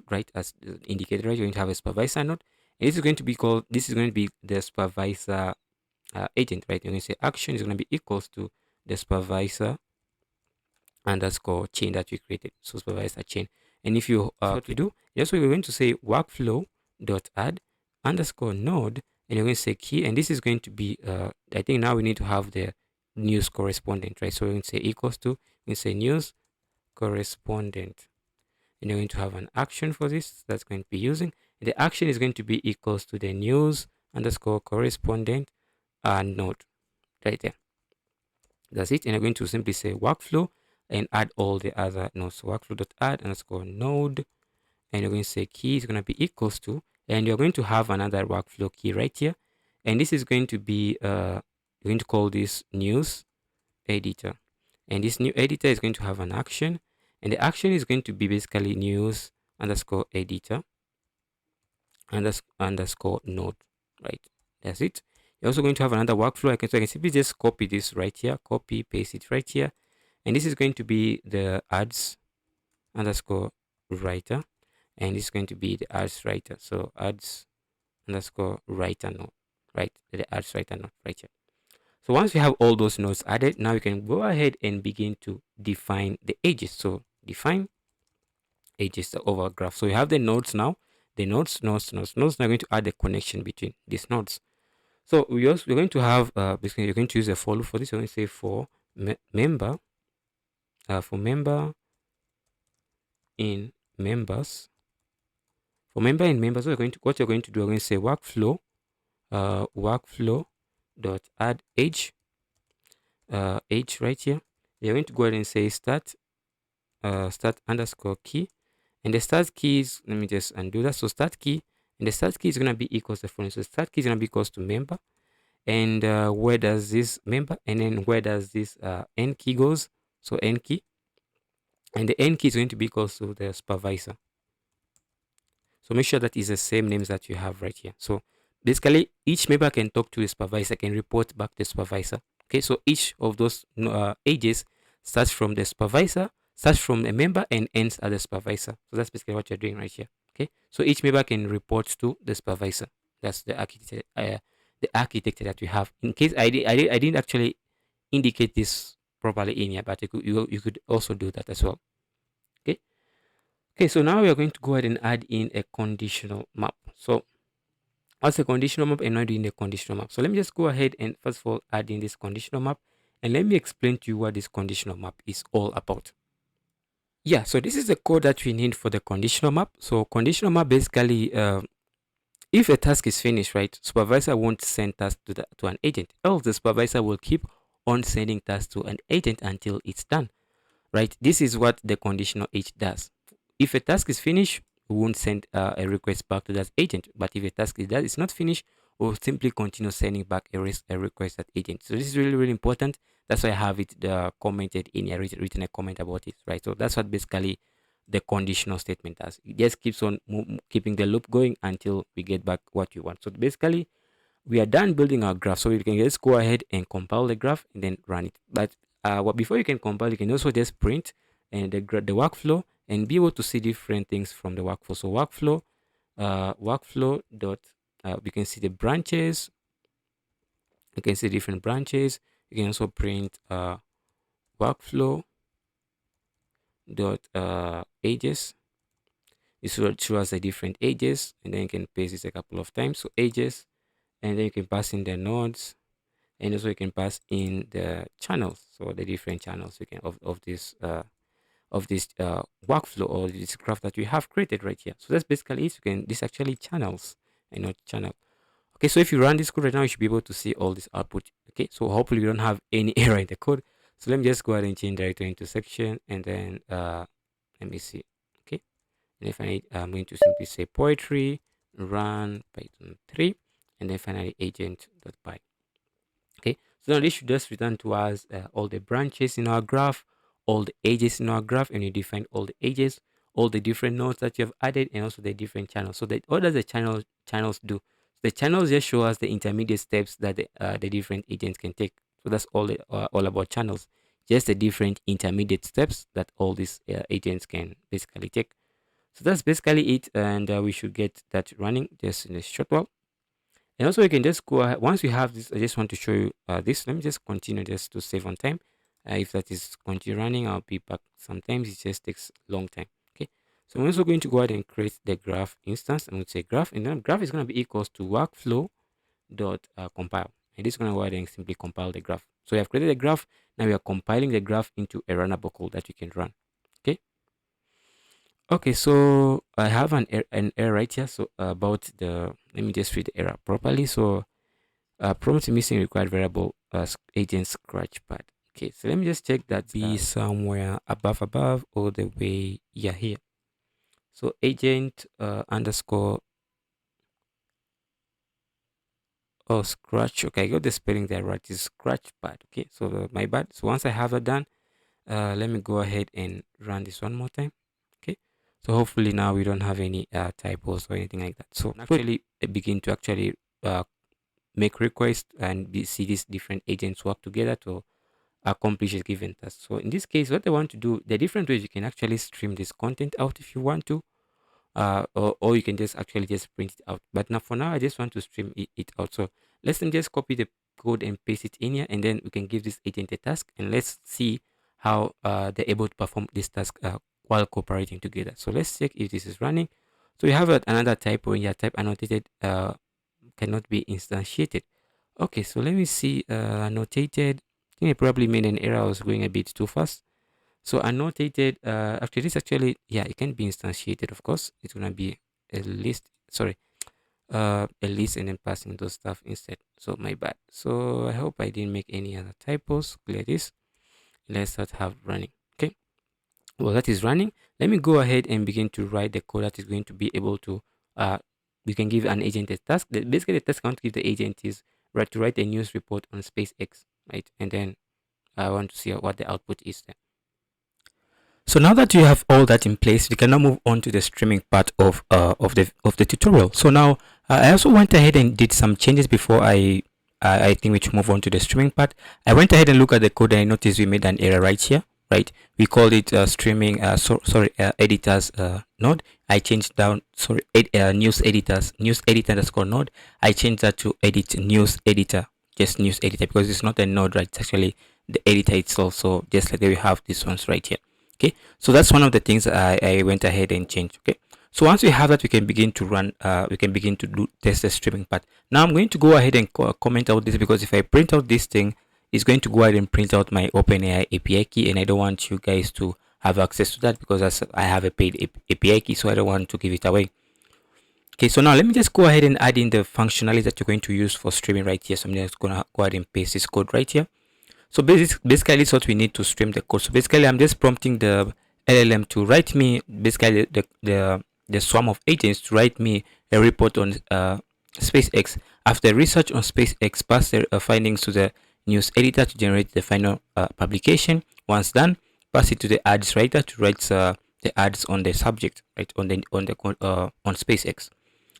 right, as indicated, right? You're going to have a supervisor node, and this is going to be the supervisor agent, right? You're going to say action is going to be equals to the supervisor underscore chain that we created. So supervisor chain. And if you what we do, yes, we're going to say workflow dot add underscore node, and you're going to say key, and this is going to be I think now we need to have the news correspondent, right? So we're going to say equals to, we say news correspondent, and you're going to have an action for this that's going to be using, and the action is going to be equals to the news underscore correspondent node right there. That's it. And you're going to simply say workflow and add all the other nodes. So workflow.add underscore node, and you're going to say key is going to be equals to, and you're going to have another workflow key right here, and this is going to be you're going to call this news editor, and this new editor is going to have an action, and the action is going to be basically news underscore editor underscore node, right? That's it. You're also going to have another workflow. So I can simply just copy this right here, copy paste it right here, and this is going to be the ads underscore writer, and this is going to be the ads writer. So ads underscore writer node, right? The ads writer node right here. So once we have all those nodes added, now we can go ahead and begin to define the edges. So define edges over a graph. So we have the nodes now. The nodes. Now we're going to add a connection between these nodes. So we're going to have basically you're going to use a for loop for this. We're going to say for member in members. For member in members, what you're going to do, we're going to say workflow dot add edge right here. You're going to go ahead and say start underscore key, and the start key is, let me just undo that. So start key, and the start key is going to be equals to following. So start key is going to be equals to member, and where does this member, and then where does this end key goes? So end key, and the end key is going to be equals to the supervisor. So make sure that is the same names that you have right here. So basically each member can talk to the supervisor, can report back to the supervisor. Okay, so each of those edges starts from the supervisor, starts from the member, and ends at the supervisor. So that's basically what you're doing right here. Okay, so each member can report to the supervisor. That's the architecture that we have. In case I didn't actually indicate this properly in here, but you could also do that as well. Okay. Okay, so now we are going to go ahead and add in a conditional map. So what's a conditional map, and not doing the conditional map? So let me just go ahead and first of all add in this conditional map, and let me explain to you what this conditional map is all about. Yeah, so this is the code that we need for the conditional map. So conditional map basically, if a task is finished, right, supervisor won't send task to an agent, else the supervisor will keep on sending tasks to an agent until it's done, right? This is what the conditional edge does. If a task is finished, we won't send a request back to that agent. But if a task is not finished, we'll simply continue sending back a request at agent. So this is really, really important. That's why I have it commented in here, written a comment about it, right? So that's what basically the conditional statement does. It just keeps on keeping the loop going until we get back what you want. So basically, we are done building our graph. So we can just go ahead and compile the graph and then run it. But before you can compile, you can also just print and the workflow and be able to see different things from the workflow. So workflow dot we can see the branches. You can see different branches. You can also print workflow dot edges. This will show us the different edges, and then you can paste this a couple of times. So edges, and then you can pass in the nodes, and also you can pass in the channels. So the different channels you can of this workflow or this graph that we have created right here. So that's basically it. This actually channels and not channel. Okay, so if you run this code right now, you should be able to see all this output. Okay, so hopefully you don't have any error in the code. So let me just go ahead and change directory into section, and then let me see. Okay, and then finally I'm going to simply say poetry run Python 3, and then finally agent.py. Okay, so now this should just return to us all the branches in our graph, all the edges in our graph, and you define all the edges, all the different nodes that you have added, and also the different channels. So what does the channels do? The channels just show us the intermediate steps that the different agents can take. So that's all about channels, just the different intermediate steps that all these agents can basically take. So that's basically it, and we should get that running just in a short while. And also you can just go ahead. Once you have this, I just want to show you this. Let me just continue just to save on time. If that is continue running, I'll be back. Sometimes it just takes a long time. Okay, so I'm also going to go ahead and create the graph instance. I'm going to say graph, and then graph is going to be equals to workflow dot compile, and this is going to go ahead and simply compile the graph. So we have created a graph. Now we are compiling the graph into a runnable code that we can run. Okay, so I have an error right here. So about let me just read the error properly. So prompt missing required variable agent scratchpad. Okay, so let me just check that be somewhere above all the way here. So agent underscore. Oh, scratch. Okay, I got the spelling there right. It's scratch pad. Okay, so my bad. So once I have that done, let me go ahead and run this one more time. Okay, so hopefully now we don't have any typos or anything like that. So actually begin to actually make requests and see these different agents work together to accomplish a given task. So in this case, what I want to do, the different ways you can actually stream this content out if you want to, or you can just actually just print it out. But now for now, I just want to stream it out. So let's then just copy the code and paste it in here, and then we can give this agent a task, and let's see how they're able to perform this task while cooperating together. So let's check if this is running. So we have another typo in here, type annotated cannot be instantiated. Okay, so let me see annotated. I think I probably made an error. I was going a bit too fast. So annotated, actually this actually, yeah, it can be instantiated, of course. It's gonna be a list, sorry, a list and then passing those stuff instead. So my bad. So I hope I didn't make any other typos. Clear this. Let's start have running. Okay. Well, that is running. Let me go ahead and begin to write the code that is going to be able to, we can give an agent a task. Basically the task I want to give the agent is to write a news report on SpaceX, right? And then I want to see what the output is there. So now that you have all that in place, we can now move on to the streaming part of the tutorial. So now I also went ahead and did some changes before I think we should move on to the streaming part. I went ahead and looked at the code and I noticed we made an error right here, right? We called it streaming editors node. I changed down news editor underscore node. I changed that to edit news editor, just news editor, because it's not a node, right? It's actually the editor itself. So just like we have these ones right here. Okay, so that's one of the things I went ahead and changed. Okay, so once we have that, we can begin to run, we can begin to test the streaming part. Now I'm going to go ahead and comment out this, because if I print out this thing, it's going to go ahead and print out my OpenAI API key, and I don't want you guys to have access to that because I have a paid API key, so I don't want to give it away. Okay, so now let me just go ahead and add in the functionality that you're going to use for streaming right here. So I'm just gonna go ahead and paste this code right here. So basically it's what we need to stream the code. So basically I'm just prompting the LLM to write me basically the swarm of agents to write me a report on SpaceX. After research on SpaceX, pass the findings to the news editor to generate the final publication. Once done, pass it to the ads writer to write the ads on the subject, right, on SpaceX.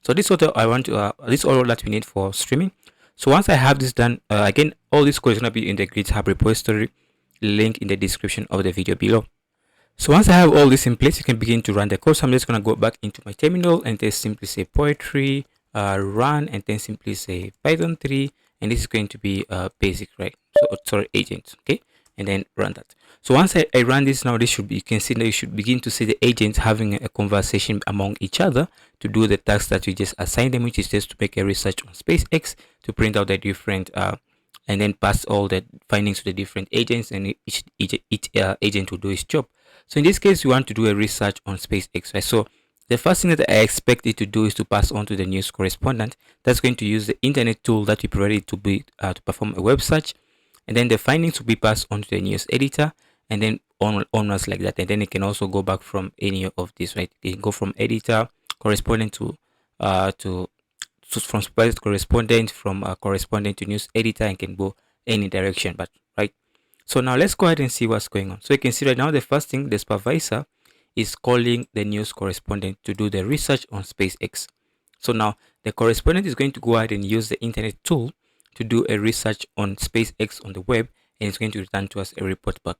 So this is what I want to, this is all that we need for streaming. So once I have this done, again, all this code is going to be in the GitHub repository, link in the description of the video below. So once I have all this in place, you can begin to run the code. So I'm just going to go back into my terminal and then simply say poetry, run, and then simply say Python 3, and this is going to be basic, right? So sorry, agent, okay, and then run that. So once I run this now, this should be, you can see that you should begin to see the agents having a conversation among each other to do the task that you just assigned them, which is just to make a research on SpaceX, to print out the different and then pass all the findings to the different agents, and each agent will do its job. So in this case, we want to do a research on SpaceX, right? So the first thing that I expect it to do is to pass on to the news correspondent. That's going to use the internet tool that we provided to to perform a web search, and then the findings will be passed on to the news editor, and then onwards like that. And then it can also go back from any of this, right? It can go from editor, correspondent to from supervisor to correspondent, from correspondent to news editor, and can go any direction, but right. So now let's go ahead and see what's going on. So you can see right now the first thing, the supervisor is calling the news correspondent to do the research on SpaceX. So now the correspondent is going to go ahead and use the internet tool to do a research on SpaceX on the web, and it's going to return to us a report back.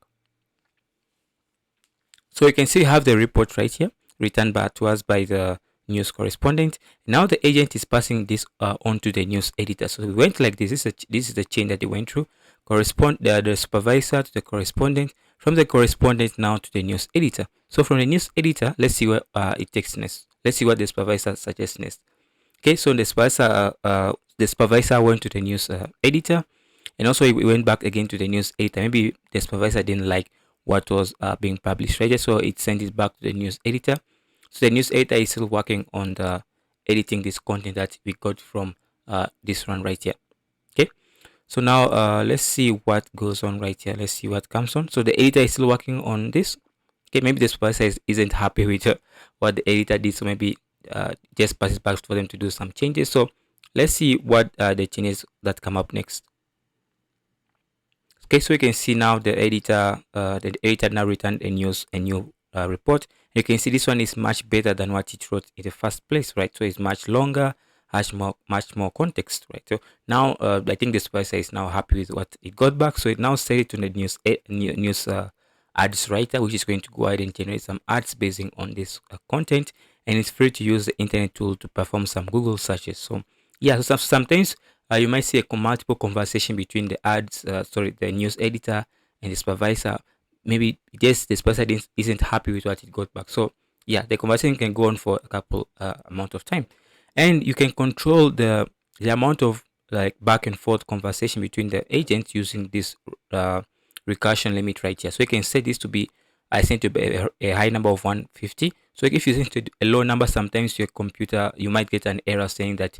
So you can see we have the report right here, returned back to us by the news correspondent. Now the agent is passing this on to the news editor. So we went like this. This is the chain that they went through. The supervisor to the correspondent, from the correspondent now to the news editor. So from the news editor, let's see where it takes next. Let's see what the supervisor suggests next. Okay, so the supervisor went to the news editor, and also we went back again to the news editor. Maybe the supervisor didn't like what was being published, right? So it sent it back to the news editor. So the news editor is still working on the editing this content that we got from this one right here. Okay, so now let's see what goes on right here. Let's see what comes on. So the editor is still working on this. Okay, maybe the supervisor isn't happy with what the editor did, so maybe just pass it back for them to do some changes. So let's see what the changes that come up next. Okay, so you can see now the editor now returned a new report. You can see this one is much better than what it wrote in the first place, right? So it's much longer, much more context, right? So now I think the supervisor is now happy with what it got back. So it now set it to the news ads writer, which is going to go ahead and generate some ads based on this content, and it's free to use the internet tool to perform some Google searches. So yeah, so sometimes you might see a multiple conversation between the the news editor and the supervisor. Maybe just the supervisor isn't happy with what it got back. So yeah, the conversation can go on for a couple amount of time, and you can control the amount of like back and forth conversation between the agents using this recursion limit right here. So you can set this to be, I think, to be a high number of 150. So if you set it a low number, sometimes your computer, you might get an error saying that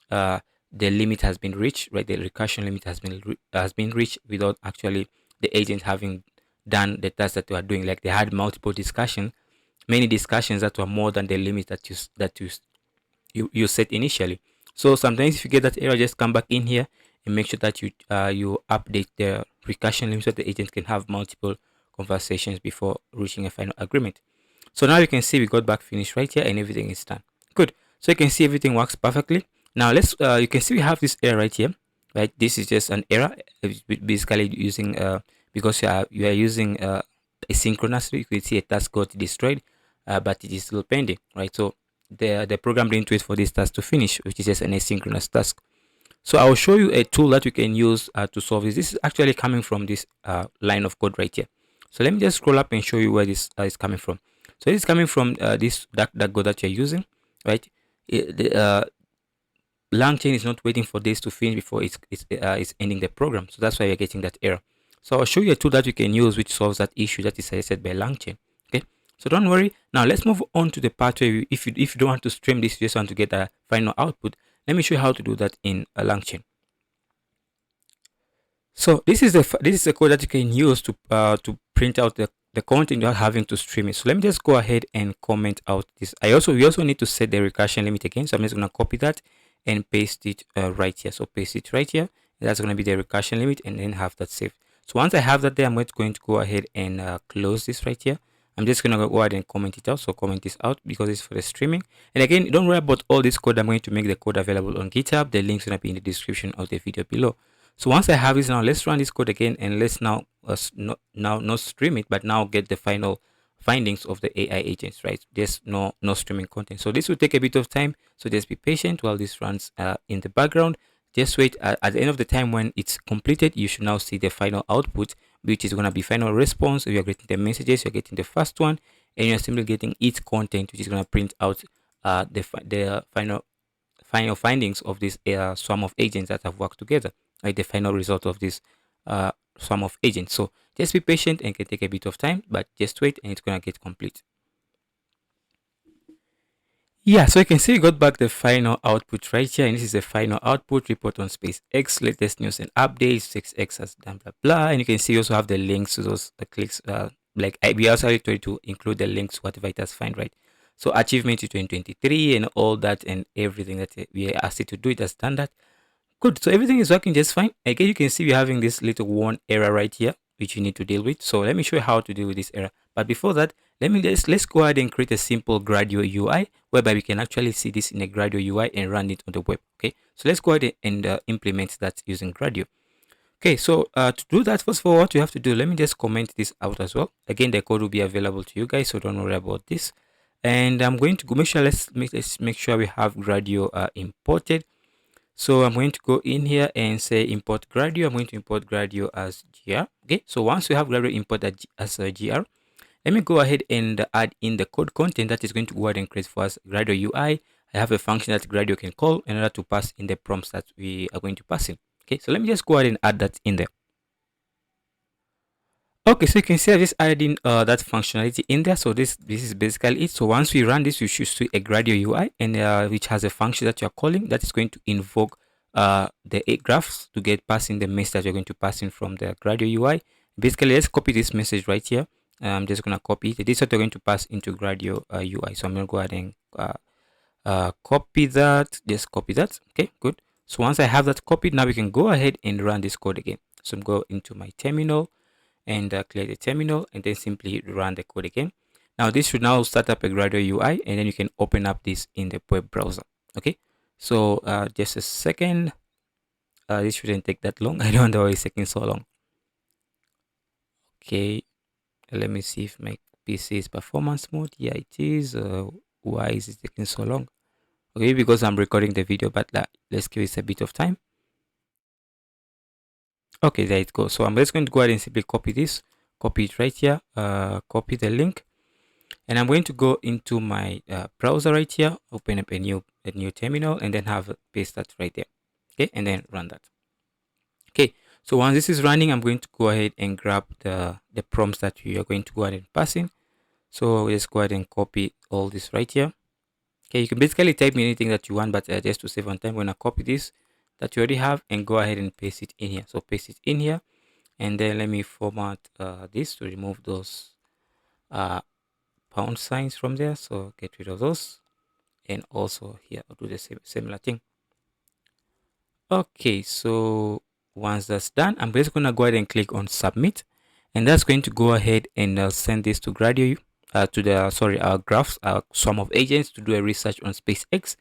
the limit has been reached, right? The recursion limit has been reached without actually the agent having done the task that you are doing. Like they had multiple discussions, many discussions that were more than the limit that you set initially. So sometimes if you get that error, just come back in here and make sure that you update the recursion limit so the agent can have multiple conversations before reaching a final agreement. So now you can see we got back finished right here and everything is done. Good. So you can see everything works perfectly. Now you can see we have this error right here, right? This is just an error. It's basically using because you are using asynchronously. You can see a task got destroyed, but it is still pending, right? So the program didn't wait for this task to finish, which is just an asynchronous task. So I will show you a tool that you can use to solve this. This is actually coming from this line of code right here. So let me just scroll up and show you where this is coming from. So this is coming from this DuckDuckGo that you're using, right? LangChain is not waiting for this to finish before it's ending the program. So that's why you're getting that error. So I'll show you a tool that you can use which solves that issue that is suggested by LangChain. Okay, so don't worry. Now let's move on to the part where if you don't want to stream this, you just want to get a final output. Let me show you how to do that in LangChain. So this is the code that you can use to print out the content without having to stream it. So let me just go ahead and comment out this. We also need to set the recursion limit again. So I'm just going to copy that and paste it right here. So paste it right here. That's going to be the recursion limit, and then have that saved. So once I have that there, I'm going to go ahead and close this right here. I'm just going to go ahead and comment it out. So comment this out because it's for the streaming. And again, don't worry about all this code. I'm going to make the code available on GitHub. The link's going to be in the description of the video below. So once I have this, now let's run this code again, and let's now not stream it, but now get the final findings of the AI agents, right? There's no streaming content. So this will take a bit of time. So just be patient while this runs in the background. Just wait. At the end of the time when it's completed, you should now see the final output, which is going to be final response. You're getting the messages, you're getting the first one, and you're simply getting its content, which is going to print out the final findings of this swarm of agents that have worked together, like the final result of this swarm of agents. So just be patient, and it can take a bit of time, but just wait and it's going to get complete. Yeah, so you can see we got back the final output right here, and this is the final output report on SpaceX, latest news and updates, 6X has done blah blah, and you can see you also have the links to those clicks. We also tried to include the links whatever it has found, right? So achievement to 2023 and all that and everything that we asked it to do, it has done that. Good. So everything is working just fine. Again, you can see we're having this little one error right here, which you need to deal with. So let me show you how to deal with this error. But before that, let's go ahead and create a simple Gradio UI whereby we can actually see this in a Gradio UI and run it on the web. Okay. So let's go ahead and implement that using Gradio. Okay. So to do that, first of all, what you have to do, let me just comment this out as well. Again, the code will be available to you guys, so don't worry about this. And I'm going to go make sure let's make sure we have Gradio imported. So I'm going to go in here and say import Gradio. I'm going to import Gradio as gr. Okay, so once we have Gradio import as a gr, let me go ahead and add in the code content that is going to go ahead and create for us Gradio UI. I have a function that Gradio can call in order to pass in the prompts that we are going to pass in. Okay, so let me just go ahead and add that in there. Okay, so you can see I just added in that functionality in there. So this is basically it. So once we run this, you should see a Gradio UI, and which has a function that you're calling that is going to invoke the 8 graphs to get passing the message that you're going to pass in from the Gradio UI. Basically, let's copy this message right here. I'm just going to copy it. This is what you're going to pass into Gradio UI. So I'm going to go ahead and copy that, just copy that. Okay, good. So once I have that copied, now we can go ahead and run this code again. So I'm go into my terminal and clear the terminal and then simply run the code again. Now this should now start up a Gradio UI, and then you can open up this in the web browser. Okay, so just a second. This shouldn't take that long. I don't know why it's taking so long. Okay, let me see if my PC is performance mode. Yeah, it is. Why is it taking so long? Okay, because I'm recording the video, but let's give it a bit of time. Okay, there it goes. So I'm just going to go ahead and simply copy this, copy it right here, copy the link, and I'm going to go into my browser right here, open up a new terminal, and then have paste that right there. Okay, and then run that. Okay, so once this is running, I'm going to go ahead and grab the prompts that we are going to go ahead and pass in. So let's go ahead and copy all this right here. Okay, you can basically type in anything that you want, but just to save on time, I'm going to copy this that you already have and go ahead and paste it in here. So paste it in here, and then let me format this to remove those pound signs from there. So get rid of those, and also here I'll do the similar thing. Okay, so once that's done, I'm just going to go ahead and click on submit, and that's going to go ahead and send this to Gradio to the our graphs, our sum of agents, to do a research on SpaceX.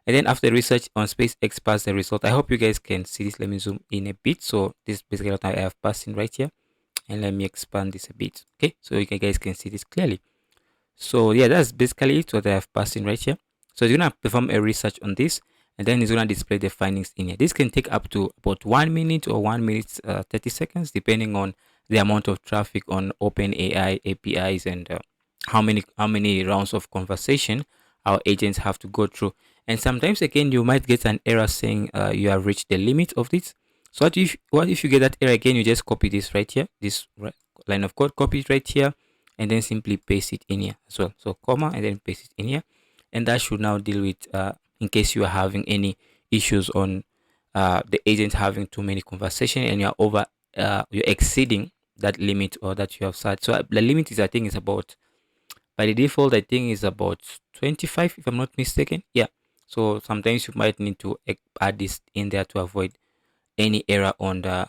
And then after research on SpaceX pass the result. I hope you guys can see this. Let me zoom in a bit. So this is basically what I have passed in right here, and let me expand this a bit. Okay, so you guys can see this clearly. So yeah, that's basically it, what I have passed in right here. So it's gonna perform a research on this, and then it's gonna display the findings in here. This can take up to about 1 minute or 1 minute 30 seconds, depending on the amount of traffic on OpenAI APIs and how many rounds of conversation our agents have to go through. And sometimes again, you might get an error saying you have reached the limit of this. So what if you get that error again? You just copy this right here, this line of code, copy it right here, and then simply paste it in here as well. So comma and then paste it in here, and that should now deal with in case you are having any issues on the agent having too many conversation and you're you're exceeding that limit or that you have set. So the limit is, I think, is about, by the default, I think is about 25 if I'm not mistaken. Yeah, so sometimes you might need to add this in there to avoid any error on the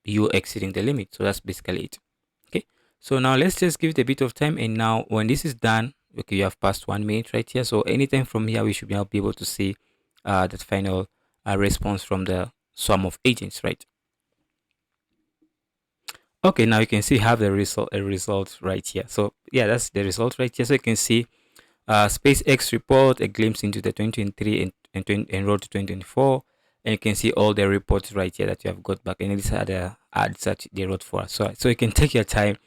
you exceeding the limit. So that's basically it. Okay, so now let's just give it a bit of time, and now when this is done, okay, you have passed 1 minute right here. So anytime from here, we should now be able to see that final response from the sum of agents, right? Okay, now you can see have the result right here. So yeah, that's the result right here. So you can see SpaceX report, a glimpse into the 2023 and road to 2024, and you can see all the reports right here that you have got back, and these are the ads that they wrote for us. So you can take your time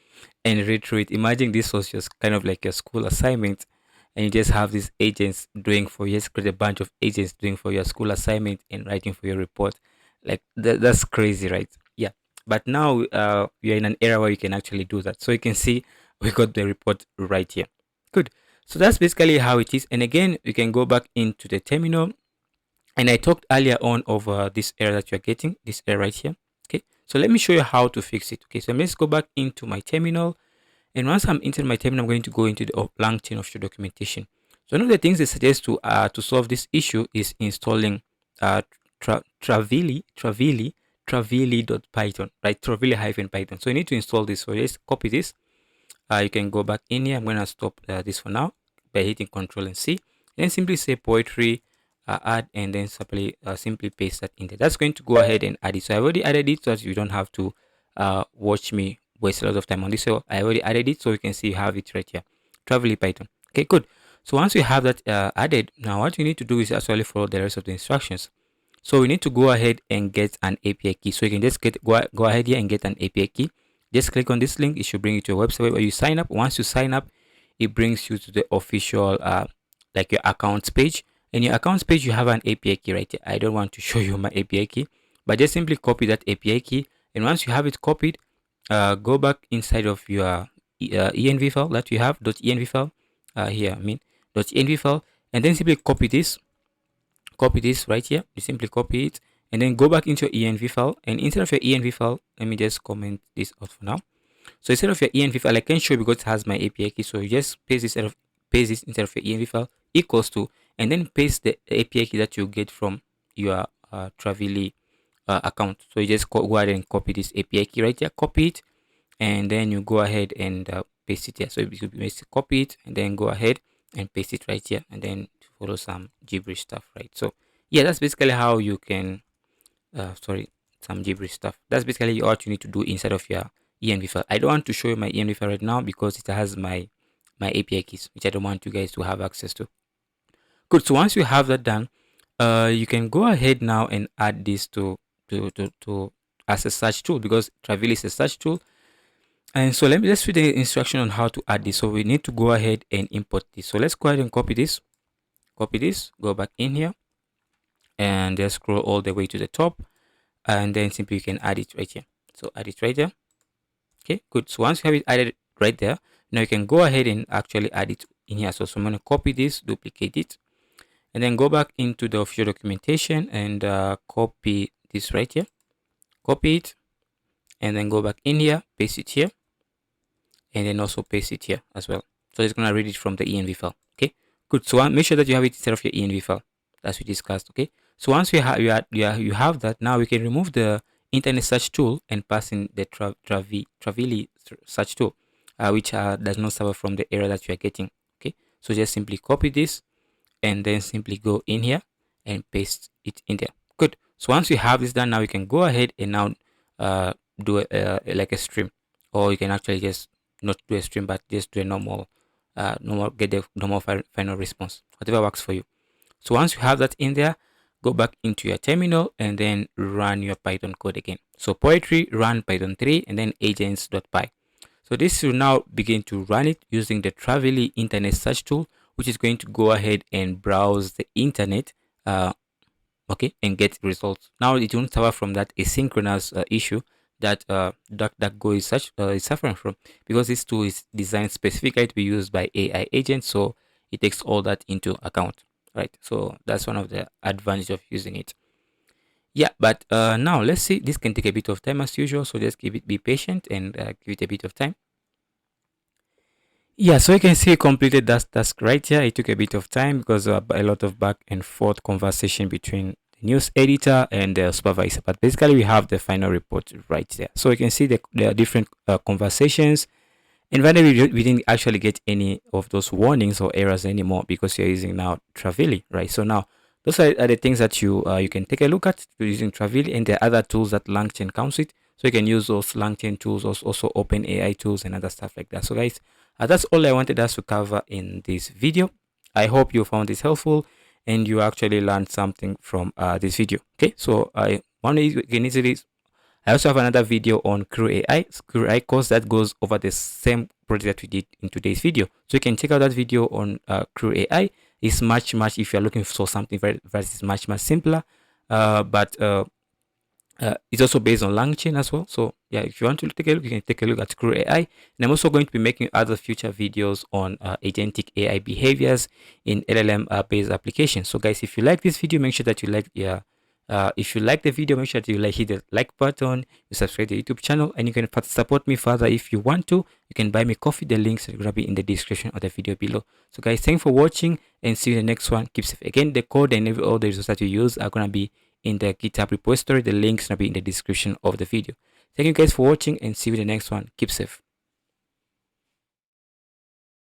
and read through it. Imagine this was just kind of like a school assignment, and you just have these agents doing for you. Just create a bunch of agents doing for your school assignment and writing for your report. Like that's crazy, right? Yeah. But now you're in an era where you can actually do that. So you can see we got the report right here. Good. So that's basically how it is. And again, you can go back into the terminal. And I talked earlier on over this error that you're getting, this error right here. Okay, so let me show you how to fix it. Okay, so let's go back into my terminal. And once I'm into my terminal, I'm going to go into the LangChain offshore documentation. So one of the things they suggest to solve this issue is installing Tavily.python, right? Tavily-python. So you need to install this. So let's copy this. You can go back in here. I'm going to stop this for now by hitting Control and C. And then simply say poetry add, and then simply paste that in there. That's going to go ahead and add it. So I already added it so that you don't have to watch me waste a lot of time on this. So I already added it, so you can see you have it right here. Tavily Python. Okay, good. So once you have that added, now what you need to do is actually follow the rest of the instructions. So we need to go ahead and get an API key. So you can just go ahead here and get an API key. Just click on this link. It should bring you to a website where you sign up. Once you sign up, it brings you to the official like your accounts page. In your accounts page, you have an API key right here. I don't want to show you my API key, but just simply copy that API key. And once you have it copied, go back inside of your env file that you have, .env file here, .env file, and then simply copy this right here. You simply copy it and then go back into your env file, and instead of your env file, let me just comment this out for now. So instead of your env file, I can show you because it has my API key, so you just paste this instead of your env file equals to, and then paste the API key that you get from your Tavily account. So you just go ahead and copy this API key right here, copy it, and then you go ahead and paste it here. So you basically copy it and then go ahead and paste it right here, and then follow some gibberish stuff, right? So yeah, that's basically how you can some gibberish stuff. That's basically what you need to do inside of your env file. I don't want to show you my env file right now because it has my API keys, which I don't want you guys to have access to. Good. So once you have that done, you can go ahead now and add this to as a search tool, because Tavily is a search tool. And so let's read the instruction on how to add this. So we need to go ahead and import this. So let's go ahead and copy this, go back in here, and just scroll all the way to the top, and then simply you can add it right here. So add it right there. Okay, good. So once you have it added right there, now you can go ahead and actually add it in here. So I'm going to copy this, duplicate it, and then go back into the official documentation and copy this right here, copy it, and then go back in here, paste it here, and then also paste it here as well. So it's going to read it from the env file. Okay, good. So make sure that you have it instead of your env file as we discussed. Okay, so once you have that, now we can remove the internet search tool and pass in the Tavily search tool, which does not suffer from the error that you are getting. Okay, so just simply copy this and then simply go in here and paste it in there. Good. So once you have this done, now you can go ahead and now do like a stream, or you can actually just not do a stream but just do a normal get the normal final response, whatever works for you. So once you have that in there, go back into your terminal and then run your Python code again. So poetry, run Python 3 and then agents.py. So this will now begin to run it using the Tavily internet search tool, which is going to go ahead and browse the internet okay, and get results. Now it won't suffer from that asynchronous issue that DuckDuckGo is suffering from, because this tool is designed specifically to be used by AI agents, so it takes all that into account, right? So that's one of the advantages of using it. Yeah, but now let's see. This can take a bit of time as usual, so just be patient and give it a bit of time. Yeah, so you can see completed that task right here. It took a bit of time because a lot of back and forth conversation between the news editor and the supervisor. But basically, we have the final report right there. So you can see there are different conversations. And finally, we didn't actually get any of those warnings or errors anymore because you're using now Tavily, right? So now those are the things that you can take a look at using Tavily, and there are other tools that LangChain comes with. So you can use those LangChain tools, also OpenAI tools and other stuff like that. So guys, that's all I wanted us to cover in this video. I hope you found this helpful and you actually learned something from this video. Okay, so I also have another video on Crew AI course that goes over the same project that we did in today's video. So you can check out that video on Crew AI. It's much if you're looking for something very much simpler, but it's also based on LangChain as well. So yeah, if you want to take a look, you can take a look at Crew AI. And I'm also going to be making other future videos on agentic AI behaviors in LLM-based applications. So guys, if you like this video, make sure that you like if you like the video, make sure that you hit the like button, you subscribe to the YouTube channel, and you can support me further if you want to. You can buy me coffee. The links are going to be in the description of the video below. So guys, thanks for watching and see you in the next one. Keep safe. Again, the code and all the resources that you use are going to be in the GitHub repository. The links will be in the description of the video. Thank you guys for watching and see you in the next one. Keep safe.